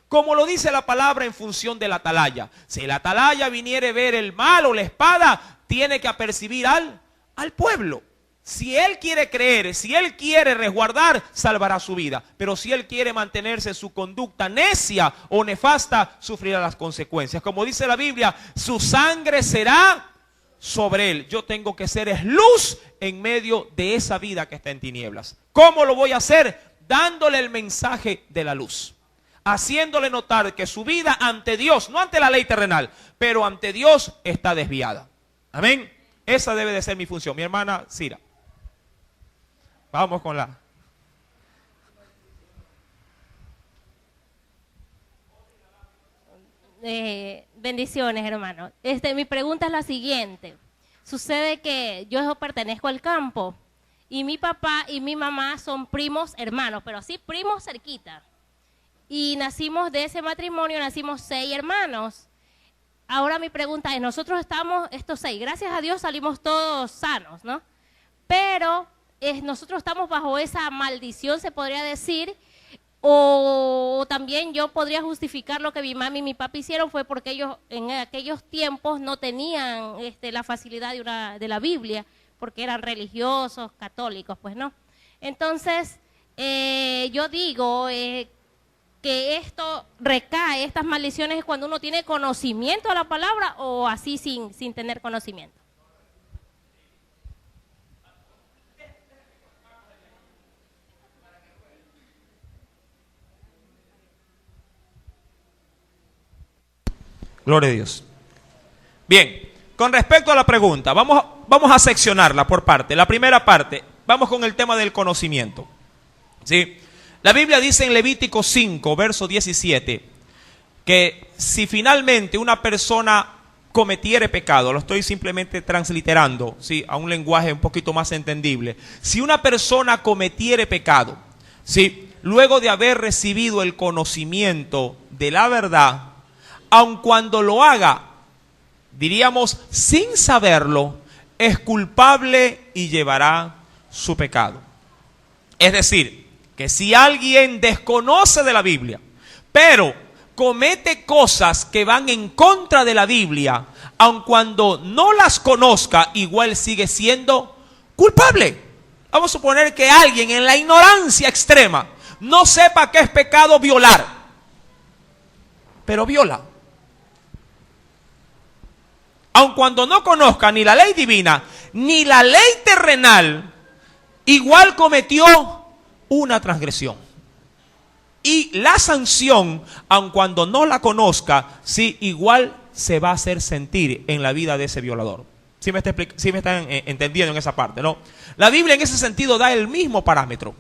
Como lo dice la palabra en función de la atalaya. Si la atalaya viniere a ver el mal o la espada, tiene que apercibir al pueblo. Si él quiere creer, si él quiere resguardar, salvará su vida. Pero si él quiere mantenerse en su conducta necia o nefasta, sufrirá las consecuencias. Como dice la Biblia, su sangre será sobre él. Yo tengo que ser es luz en medio de esa vida que está en tinieblas. ¿Cómo lo voy a hacer? Dándole el mensaje de la luz, haciéndole notar que su vida ante Dios, no ante la ley terrenal, pero ante Dios está desviada. Amén. Esa debe de ser mi función. Mi hermana Cira. Vamos con la... Bendiciones, hermano. Mi pregunta es la siguiente. Sucede que yo pertenezco al campo y mi papá y mi mamá son primos hermanos, pero así primos cerquita. Y nacimos de ese matrimonio, nacimos 6 hermanos. Ahora mi pregunta es, nosotros estamos, estos 6, gracias a Dios salimos todos sanos, ¿no? Pero nosotros estamos bajo esa maldición, se podría decir. O también yo podría justificar lo que mi mami y mi papá hicieron fue porque ellos en aquellos tiempos no tenían la facilidad de la Biblia, porque eran religiosos, católicos, pues no. Entonces, yo digo que esto recae, estas maldiciones, cuando uno tiene conocimiento de la palabra o así sin tener conocimiento. Gloria a Dios. Bien, con respecto a la pregunta, vamos a seccionarla por parte. La primera parte, vamos con el tema del conocimiento. ¿Sí? La Biblia dice en Levítico 5, verso 17, que si finalmente una persona cometiere pecado, lo estoy simplemente transliterando, ¿sí?, a un lenguaje un poquito más entendible. Si una persona cometiere pecado, ¿sí?, luego de haber recibido el conocimiento de la verdad, aun cuando lo haga, diríamos, sin saberlo, es culpable y llevará su pecado. Es decir, que si alguien desconoce de la Biblia, pero comete cosas que van en contra de la Biblia, aun cuando no las conozca, igual sigue siendo culpable. Vamos a suponer que alguien en la ignorancia extrema no sepa que es pecado violar, pero viola. Aun cuando no conozca ni la ley divina, ni la ley terrenal, igual cometió una transgresión. Y la sanción, aun cuando no la conozca, sí, igual se va a hacer sentir en la vida de ese violador. ¿Sí me están entendiendo en esa parte, no? La Biblia en ese sentido da el mismo parámetro.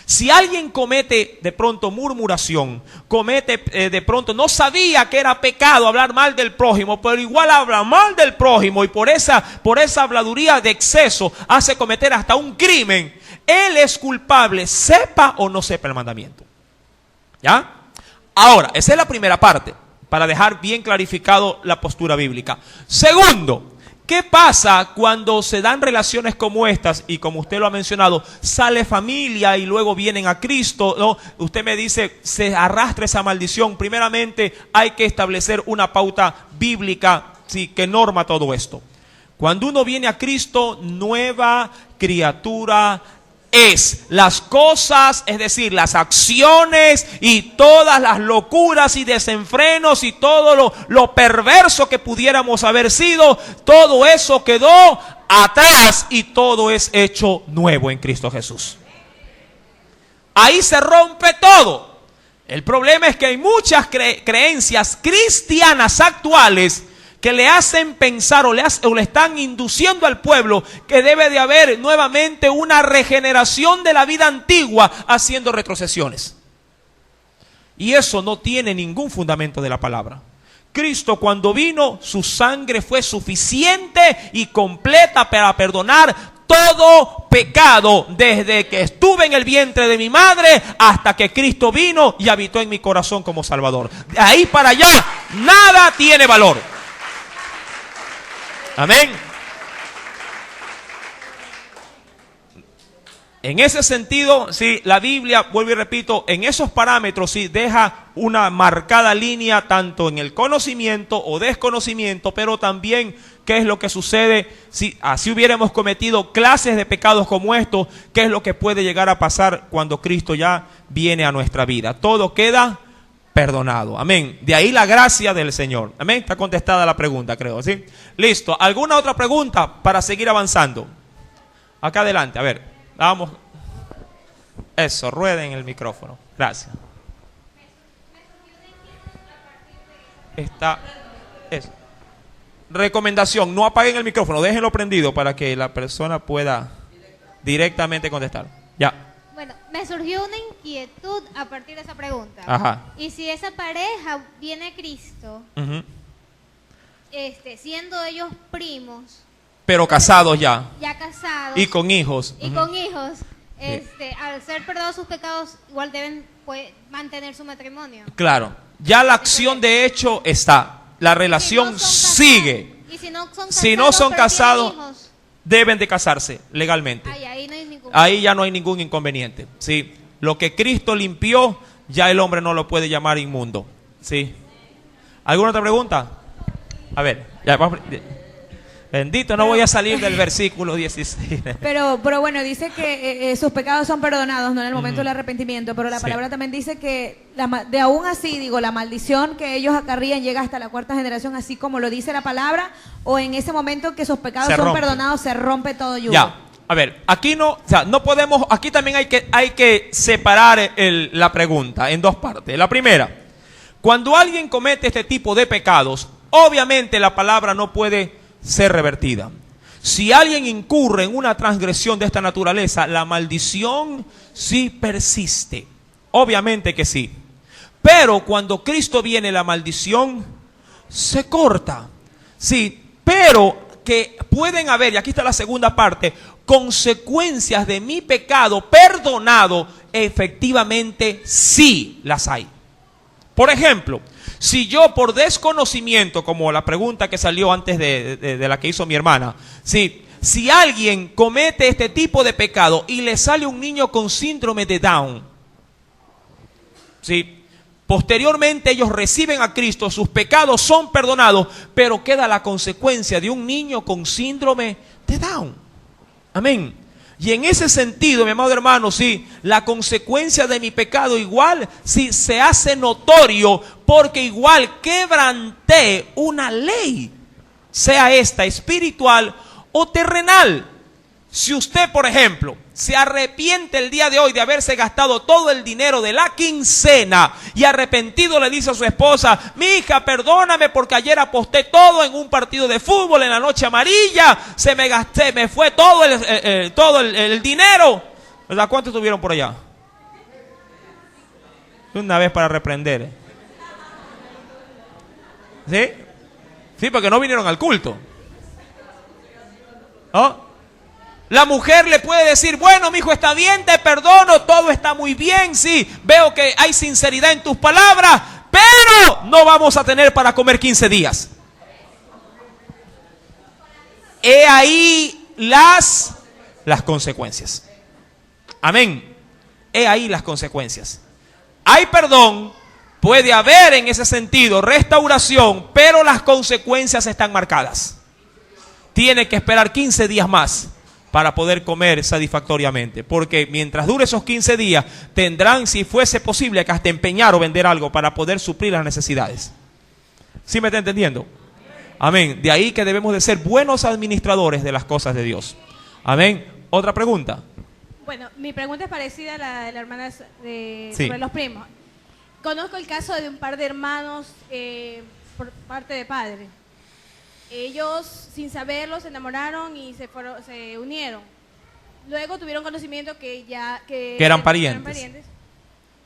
Si alguien comete de pronto murmuración, comete de pronto, no sabía que era pecado hablar mal del prójimo, pero igual habla mal del prójimo y por esa habladuría de exceso hace cometer hasta un crimen, él es culpable, sepa o no sepa el mandamiento. ¿Ya? Ahora, esa es la primera parte, para dejar bien clarificado la postura bíblica. Segundo, ¿qué pasa cuando se dan relaciones como estas? Y como usted lo ha mencionado, sale familia y luego vienen a Cristo, ¿no? Usted me dice, se arrastra esa maldición. Primeramente hay que establecer una pauta bíblica, sí, que norma todo esto. Cuando uno viene a Cristo, nueva criatura es. Las cosas, es decir, las acciones y todas las locuras y desenfrenos y todo lo perverso que pudiéramos haber sido, todo eso quedó atrás y todo es hecho nuevo en Cristo Jesús. Ahí se rompe todo. El problema es que hay muchas creencias cristianas actuales que le hacen pensar o le están induciendo al pueblo que debe de haber nuevamente una regeneración de la vida antigua haciendo retrocesiones. Y eso no tiene ningún fundamento de la palabra. Cristo cuando vino, su sangre fue suficiente y completa para perdonar todo pecado desde que estuve en el vientre de mi madre hasta que Cristo vino y habitó en mi corazón como Salvador. De ahí para allá, nada tiene valor. Amén. En ese sentido, sí, la Biblia, vuelvo y repito, en esos parámetros sí deja una marcada línea tanto en el conocimiento o desconocimiento, pero también qué es lo que sucede si así hubiéramos cometido clases de pecados como estos, qué es lo que puede llegar a pasar cuando Cristo ya viene a nuestra vida. Todo queda perdonado. Amén. De ahí la gracia del Señor. Amén. Está contestada la pregunta, creo, ¿sí? Listo. ¿Alguna otra pregunta para seguir avanzando? Acá adelante, a ver. Vamos. Eso, rueden el micrófono. Gracias. Está. Eso. Recomendación, no apaguen el micrófono, déjenlo prendido para que la persona pueda directamente contestar. Ya. Bueno, me surgió una inquietud a partir de esa pregunta. Ajá. Y si esa pareja viene a Cristo, Ujú. siendo ellos primos, Pero casados ya. ya casados Y con hijos. y Ujú. con hijos, al ser perdonados sus pecados, igual deben mantener su matrimonio. Claro. Ya la acción de hecho está. La relación Si no son sigue. casados, y si no son casados, Si no son pero casados, tienen hijos, deben de casarse legalmente. ahí no hay ningún Ahí ya no hay ningún inconveniente. ¿Sí? Lo que Cristo limpió, ya el hombre no lo puede llamar inmundo. ¿Sí? ¿Alguna otra pregunta? A ver, ya vamos. Bendito, no voy a salir del versículo 16. Pero bueno, dice que sus pecados son perdonados, no en el momento del arrepentimiento, pero la Sí. palabra también dice que de aún así, digo, la maldición que ellos acarrían llega hasta la cuarta generación, así como lo dice la palabra, o en ese momento que sus pecados Se son rompe. perdonados, se rompe todo yugo. Ya, a ver, aquí no, o sea, no podemos, aquí también hay que separar la pregunta en dos partes. La primera, cuando alguien comete este tipo de pecados, obviamente la palabra no puede ser revertida. Si alguien incurre en una transgresión de esta naturaleza, la maldición sí persiste. Obviamente que sí. Pero cuando Cristo viene, la maldición se corta. Sí, pero que pueden haber, y aquí está la segunda parte, consecuencias de mi pecado perdonado, efectivamente sí las hay. Por ejemplo, si yo por desconocimiento, como la pregunta que salió antes de la que hizo mi hermana, si alguien comete este tipo de pecado y le sale un niño con síndrome de Down, posteriormente ellos reciben a Cristo, sus pecados son perdonados, pero queda la consecuencia de un niño con síndrome de Down. Amén. Y en ese sentido, mi amado hermano, la consecuencia de mi pecado igual se hace notorio, porque igual quebranté una ley, sea esta espiritual o terrenal. Si usted, por ejemplo, se arrepiente el día de hoy de haberse gastado todo el dinero de la quincena y arrepentido le dice a su esposa: mi hija, perdóname porque ayer aposté todo en un partido de fútbol en la noche amarilla, me fue todo el dinero. ¿Verdad? ¿Cuántos estuvieron por allá? Una vez para reprender. ¿Sí? Sí, porque no vinieron al culto. ¿Oh? La mujer le puede decir: bueno, mi hijo, está bien, te perdono, todo está muy bien, sí, veo que hay sinceridad en tus palabras, pero no vamos a tener para comer 15 días. He ahí las consecuencias. Amén. He ahí las consecuencias. Hay perdón, puede haber en ese sentido restauración, pero las consecuencias están marcadas. Tiene que esperar 15 días más para poder comer satisfactoriamente, porque mientras dure esos 15 días tendrán, si fuese posible, que hasta empeñar o vender algo para poder suplir las necesidades. ¿Sí me está entendiendo? Amén. De ahí que debemos de ser buenos administradores de las cosas de Dios. Amén. ¿Otra pregunta? Bueno, mi pregunta es parecida a la de la hermana Sí. sobre los primos. Conozco el caso de un par de hermanos por parte de padre. Ellos, sin saberlo, se enamoraron y se unieron. Luego tuvieron conocimiento que eran parientes.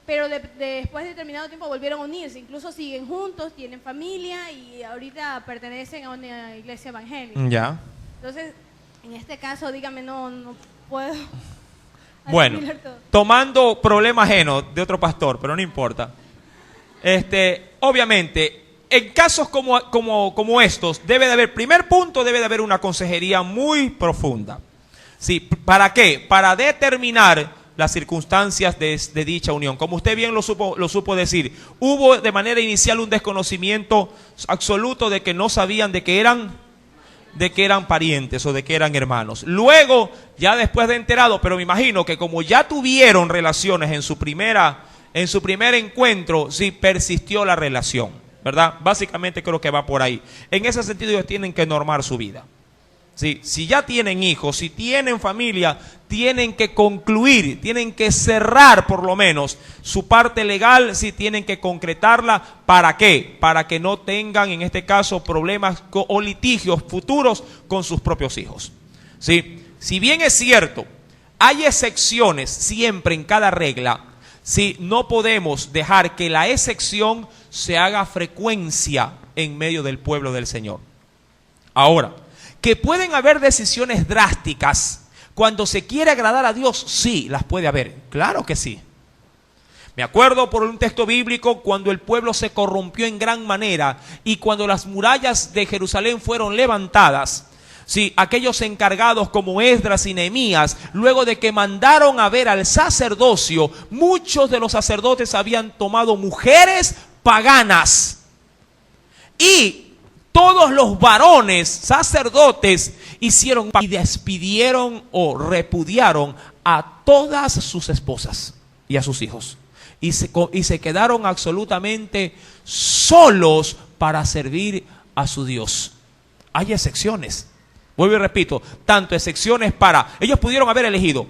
Pero después de determinado tiempo volvieron a unirse. Incluso siguen juntos, tienen familia y ahorita pertenecen a una iglesia evangélica. Ya. Entonces, en este caso, dígame, no puedo. Bueno, asimilar todo. tomando problema ajeno de otro pastor, pero no importa. Obviamente, en casos como estos, debe de haber, primer punto, debe de haber una consejería muy profunda. ¿Sí? ¿Para qué? Para determinar las circunstancias de dicha unión. Como usted bien lo supo decir, hubo de manera inicial un desconocimiento absoluto de que no sabían de que eran parientes o de que eran hermanos. Luego, ya después de enterado, pero me imagino que como ya tuvieron relaciones en su primera en su primer encuentro, sí, persistió la relación, ¿verdad? Básicamente creo que va por ahí. En ese sentido ellos tienen que normar su vida. Sí, si ya tienen hijos, si tienen familia, tienen que concluir, tienen que cerrar por lo menos su parte legal, sí, tienen que concretarla. ¿Para qué? Para que no tengan en este caso problemas o litigios futuros con sus propios hijos. Sí, si bien es cierto, hay excepciones siempre en cada regla, sí, no podemos dejar que la excepción se haga frecuencia en medio del pueblo del Señor. Ahora, que pueden haber decisiones drásticas cuando se quiere agradar a Dios, sí, las puede haber, claro que sí. Me acuerdo por un texto bíblico cuando el pueblo se corrompió en gran manera y cuando las murallas de Jerusalén fueron levantadas. Sí, aquellos encargados como Esdras y Nehemías, luego de que mandaron a ver al sacerdocio, muchos de los sacerdotes habían tomado mujeres paganas. Y todos los varones sacerdotes hicieron y despidieron o repudiaron a todas sus esposas y a sus hijos. Y se quedaron absolutamente solos para servir a su Dios. Hay excepciones. Vuelvo y repito, tanto excepciones para, ellos pudieron haber elegido,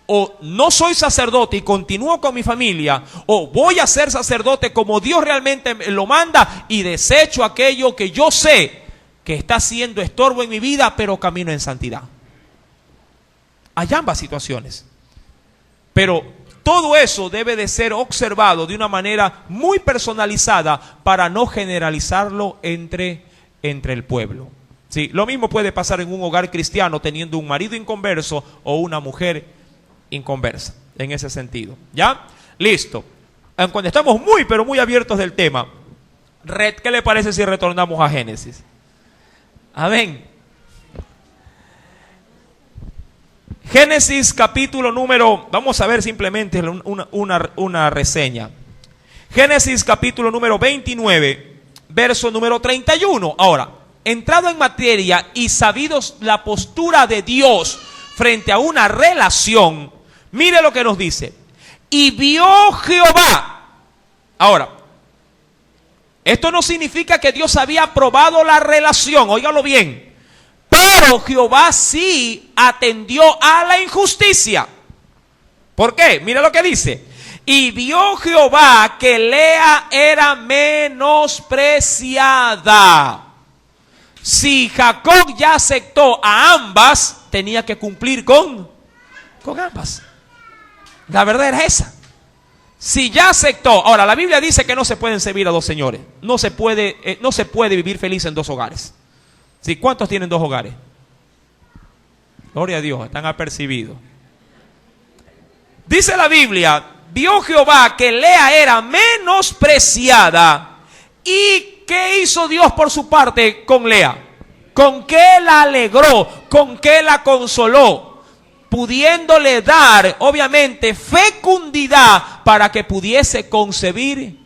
o no soy sacerdote y continúo con mi familia, o voy a ser sacerdote como Dios realmente lo manda y desecho aquello que yo sé que está siendo estorbo en mi vida, pero camino en santidad. Hay ambas situaciones. Pero todo eso debe de ser observado de una manera muy personalizada para no generalizarlo entre el pueblo. Sí, lo mismo puede pasar en un hogar cristiano teniendo un marido inconverso o una mujer inconversa, en ese sentido. ¿Ya? Listo. Cuando estamos muy, pero muy abiertos del tema, ¿qué le parece si retornamos a Génesis? Amén. Génesis capítulo número, vamos a ver simplemente una reseña. Génesis capítulo número 29, verso número 31. Ahora, entrado en materia y sabidos la postura de Dios frente a una relación, mire lo que nos dice. Y vio Jehová. Ahora, esto no significa que Dios había aprobado la relación, óigalo bien. Pero Jehová sí atendió a la injusticia. ¿Por qué? Mira lo que dice. Y vio Jehová que Lea era menospreciada. Si Jacob ya aceptó a ambas, tenía que cumplir con ambas. La verdad era esa. Si ya aceptó. Ahora, la Biblia dice que no se pueden servir a dos señores. No se puede vivir feliz en dos hogares. ¿Sí? ¿Cuántos tienen dos hogares? Gloria a Dios, están apercibidos. Dice la Biblia, vio Jehová que Lea era menospreciada. ¿Y qué hizo Dios por su parte con Lea? ¿Con qué la alegró? ¿Con qué la consoló? Pudiéndole dar, obviamente, fecundidad para que pudiese concebir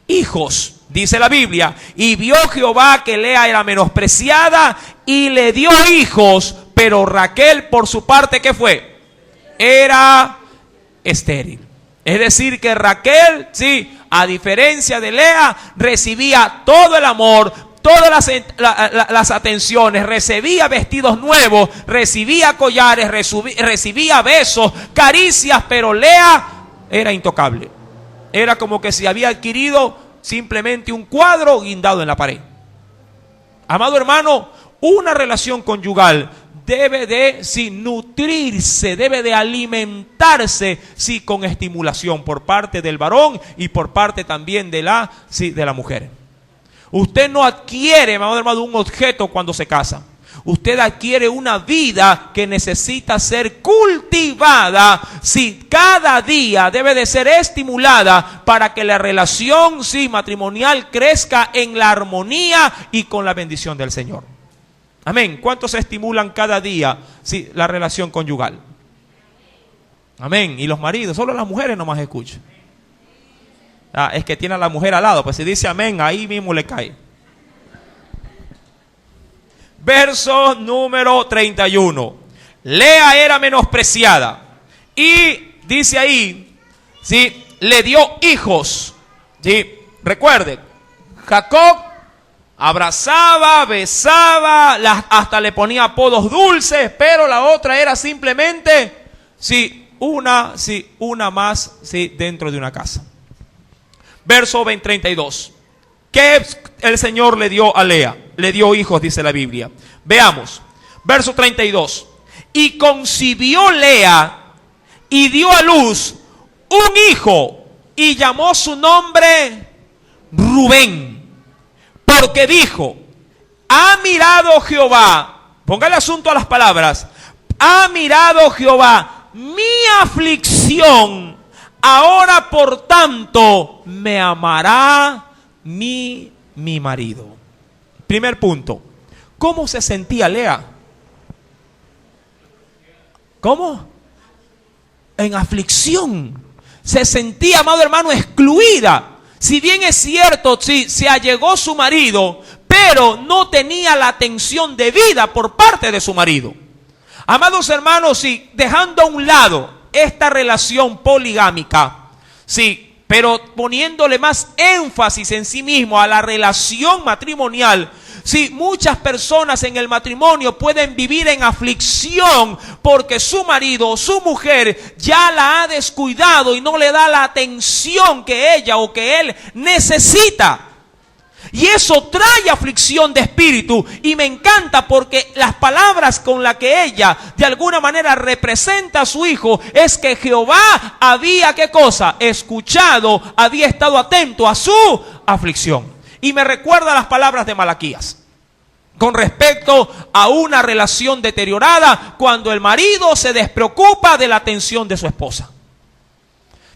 hijos. Dice la Biblia, y vio Jehová que Lea era menospreciada y le dio hijos, pero Raquel por su parte, ¿qué fue? Era estéril. Es decir que Raquel, sí, a diferencia de Lea, recibía todo el amor, todas las atenciones, recibía vestidos nuevos, recibía collares, recibía besos, caricias, pero Lea era intocable. Era como que se había adquirido simplemente un cuadro guindado en la pared. Amado hermano, una relación conyugal debe de nutrirse, debe de alimentarse, sí, con estimulación por parte del varón y por parte también de la mujer. Usted no adquiere, amado hermano, un objeto cuando se casa. Usted adquiere una vida que necesita ser cultivada. Sí, cada día debe de ser estimulada para que la relación, sí, matrimonial crezca en la armonía y con la bendición del Señor. Amén. ¿Cuántos estimulan cada día, sí, la relación conyugal? Amén. Y los maridos, solo las mujeres nomás escuchan. Es que tiene a la mujer al lado, pues si dice amén, ahí mismo le cae. Verso número 31. Lea era menospreciada. Y dice ahí, ¿sí? le dio hijos. ¿Sí? Recuerde, Jacob abrazaba, besaba, hasta le ponía apodos dulces, pero la otra era simplemente, una más, dentro de una casa. Verso 32. ¿Qué el Señor le dio a Lea? Le dio hijos, dice la Biblia. Veamos. Verso 32. Y concibió Lea y dio a luz un hijo y llamó su nombre Rubén, porque dijo: ha mirado Jehová, ponga el asunto a las palabras, ha mirado Jehová mi aflicción, ahora por tanto me amará mi marido. Primer punto, ¿cómo se sentía Lea? ¿Cómo? En aflicción. Se sentía, amado hermano, excluida. Si bien es cierto, se allegó su marido, pero no tenía la atención debida por parte de su marido. Amados hermanos, dejando a un lado esta relación poligámica, pero poniéndole más énfasis en sí mismo a la relación matrimonial, muchas personas en el matrimonio pueden vivir en aflicción porque su marido o su mujer ya la ha descuidado y no le da la atención que ella o que él necesita. Y eso trae aflicción de espíritu, y me encanta porque las palabras con las que ella de alguna manera representa a su hijo es que Jehová había, ¿qué cosa? Escuchado, había estado atento a su aflicción. Y me recuerda las palabras de Malaquías con respecto a una relación deteriorada, cuando el marido se despreocupa de la atención de su esposa.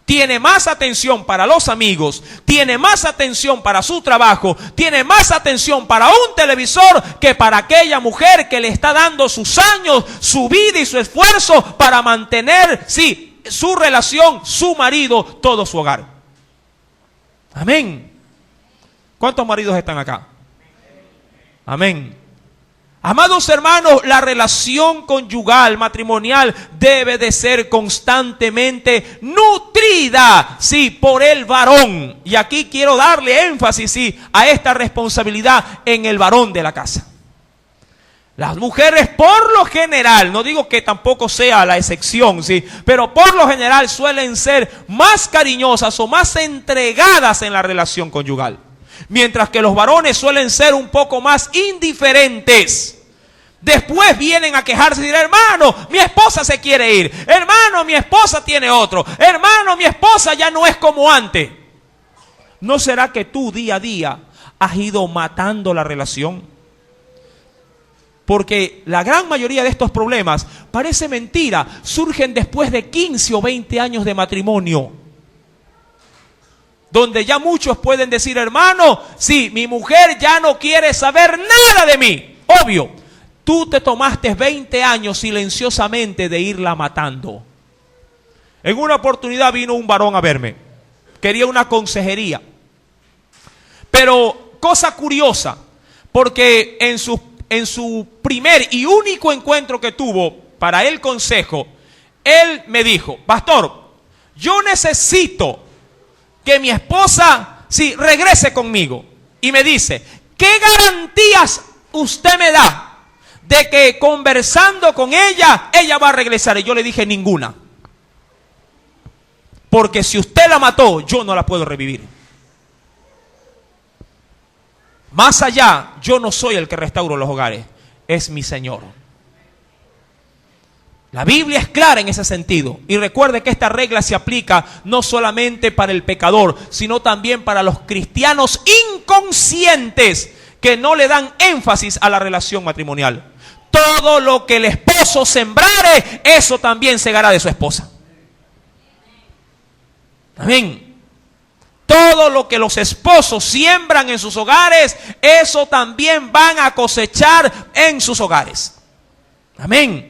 Tiene más atención para los amigos, tiene más atención para su trabajo, tiene más atención para un televisor que para aquella mujer que le está dando sus años, su vida y su esfuerzo para mantener, su relación, su marido, todo su hogar. Amén. ¿Cuántos maridos están acá? Amén. Amados hermanos, la relación conyugal, matrimonial, debe de ser constantemente nutrida, por el varón. Y aquí quiero darle énfasis, a esta responsabilidad en el varón de la casa. Las mujeres por lo general, no digo que tampoco sea la excepción, pero por lo general suelen ser más cariñosas o más entregadas en la relación conyugal. Mientras que los varones suelen ser un poco más indiferentes. Después vienen a quejarse y decir: hermano, mi esposa se quiere ir. Hermano, mi esposa tiene otro. Hermano, mi esposa ya no es como antes. ¿No será que tú día a día has ido matando la relación? Porque la gran mayoría de estos problemas, parece mentira, surgen después de 15 o 20 años de matrimonio. Donde ya muchos pueden decir: hermano, mi mujer ya no quiere saber nada de mí. Obvio, tú te tomaste 20 años silenciosamente de irla matando. En una oportunidad vino un varón a verme. Quería una consejería. Pero cosa curiosa, porque en su primer y único encuentro que tuvo para el consejo, él me dijo: pastor, yo necesito que mi esposa regrese conmigo. Y me dice: ¿qué garantías usted me da de que conversando con ella va a regresar? Y yo le dije: ninguna. Porque si usted la mató, yo no la puedo revivir. Más allá, yo no soy el que restauro los hogares, es mi Señor. La Biblia es clara en ese sentido. Y recuerde que esta regla se aplica no solamente para el pecador, sino también para los cristianos inconscientes que no le dan énfasis a la relación matrimonial. Todo lo que el esposo sembrare, eso también segará de su esposa. Amén. Todo lo que los esposos siembran en sus hogares, eso también van a cosechar en sus hogares. Amén.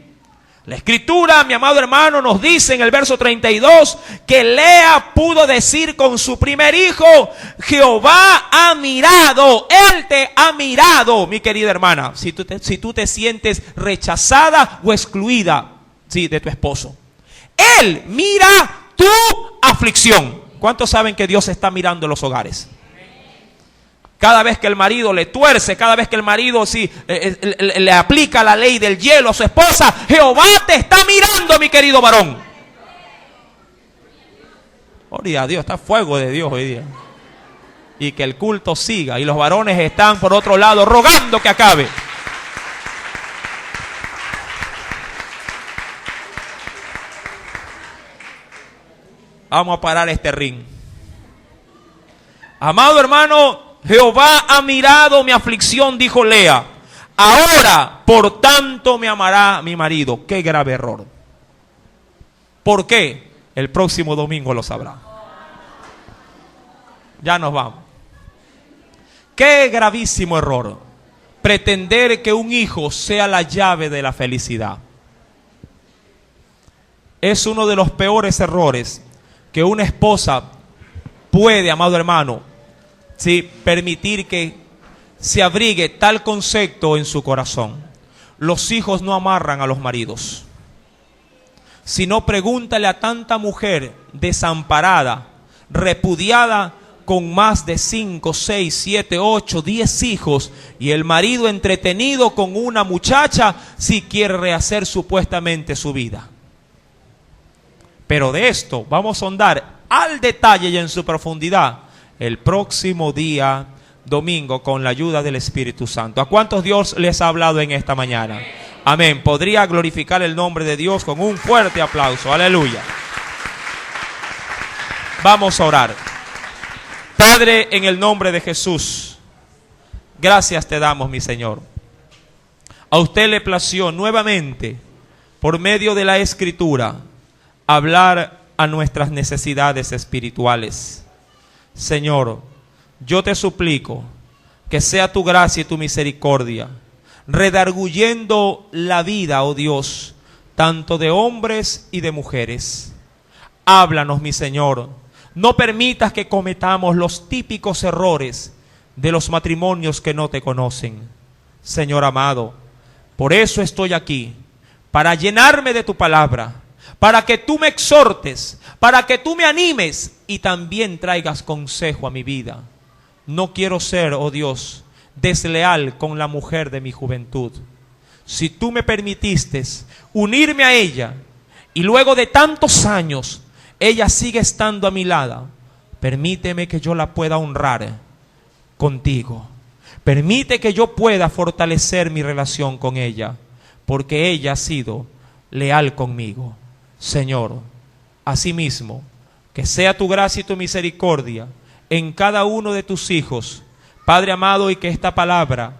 La Escritura, mi amado hermano, nos dice en el verso 32 que Lea pudo decir con su primer hijo: Jehová ha mirado, Él te ha mirado, mi querida hermana. Si tú te sientes rechazada o excluida de tu esposo, Él mira tu aflicción. ¿Cuántos saben que Dios está mirando los hogares? Cada vez que el marido le tuerce, cada vez que el marido le aplica la ley del hielo a su esposa, Jehová te está mirando, mi querido varón. Gloria a Dios, está fuego de Dios hoy día. Y que el culto siga, y los varones están por otro lado rogando que acabe. Vamos a parar este ring. Amado hermano, Jehová ha mirado mi aflicción, dijo Lea. Ahora, por tanto, me amará mi marido. Qué grave error. ¿Por qué? El próximo domingo lo sabrá. Ya nos vamos. Qué gravísimo error. Pretender que un hijo sea la llave de la felicidad. Es uno de los peores errores que una esposa puede, amado hermano, ¿sí?, permitir que se abrigue tal concepto en su corazón. Los hijos no amarran a los maridos. Si no, pregúntale a tanta mujer desamparada, repudiada, con más de 5, 6, 7, 8, 10 hijos, y el marido entretenido con una muchacha si quiere rehacer supuestamente su vida. Pero de esto vamos a ahondar al detalle y en su profundidad el próximo día domingo con la ayuda del Espíritu Santo. ¿A cuántos Dios les ha hablado en esta mañana? Amén. Podría glorificar el nombre de Dios con un fuerte aplauso. Aleluya. Vamos a orar. Padre, en el nombre de Jesús, gracias te damos, mi Señor. A usted le plació nuevamente, por medio de la Escritura, hablar a nuestras necesidades espirituales. Señor, yo te suplico que sea tu gracia y tu misericordia, redarguyendo la vida, oh Dios, tanto de hombres y de mujeres. Háblanos, mi Señor. No permitas que cometamos los típicos errores de los matrimonios que no te conocen. Señor amado, por eso estoy aquí, para llenarme de tu palabra, para que tú me exhortes, para que tú me animes y también traigas consejo a mi vida. No quiero ser, oh Dios, desleal con la mujer de mi juventud. Si tú me permitiste unirme a ella y luego de tantos años ella sigue estando a mi lado, permíteme que yo la pueda honrar contigo. Permite que yo pueda fortalecer mi relación con ella, porque ella ha sido leal conmigo. Señor, asimismo, que sea tu gracia y tu misericordia en cada uno de tus hijos, Padre amado, y que esta palabra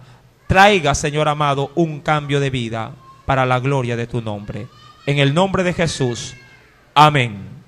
traiga, Señor amado, un cambio de vida para la gloria de tu nombre. En el nombre de Jesús. Amén.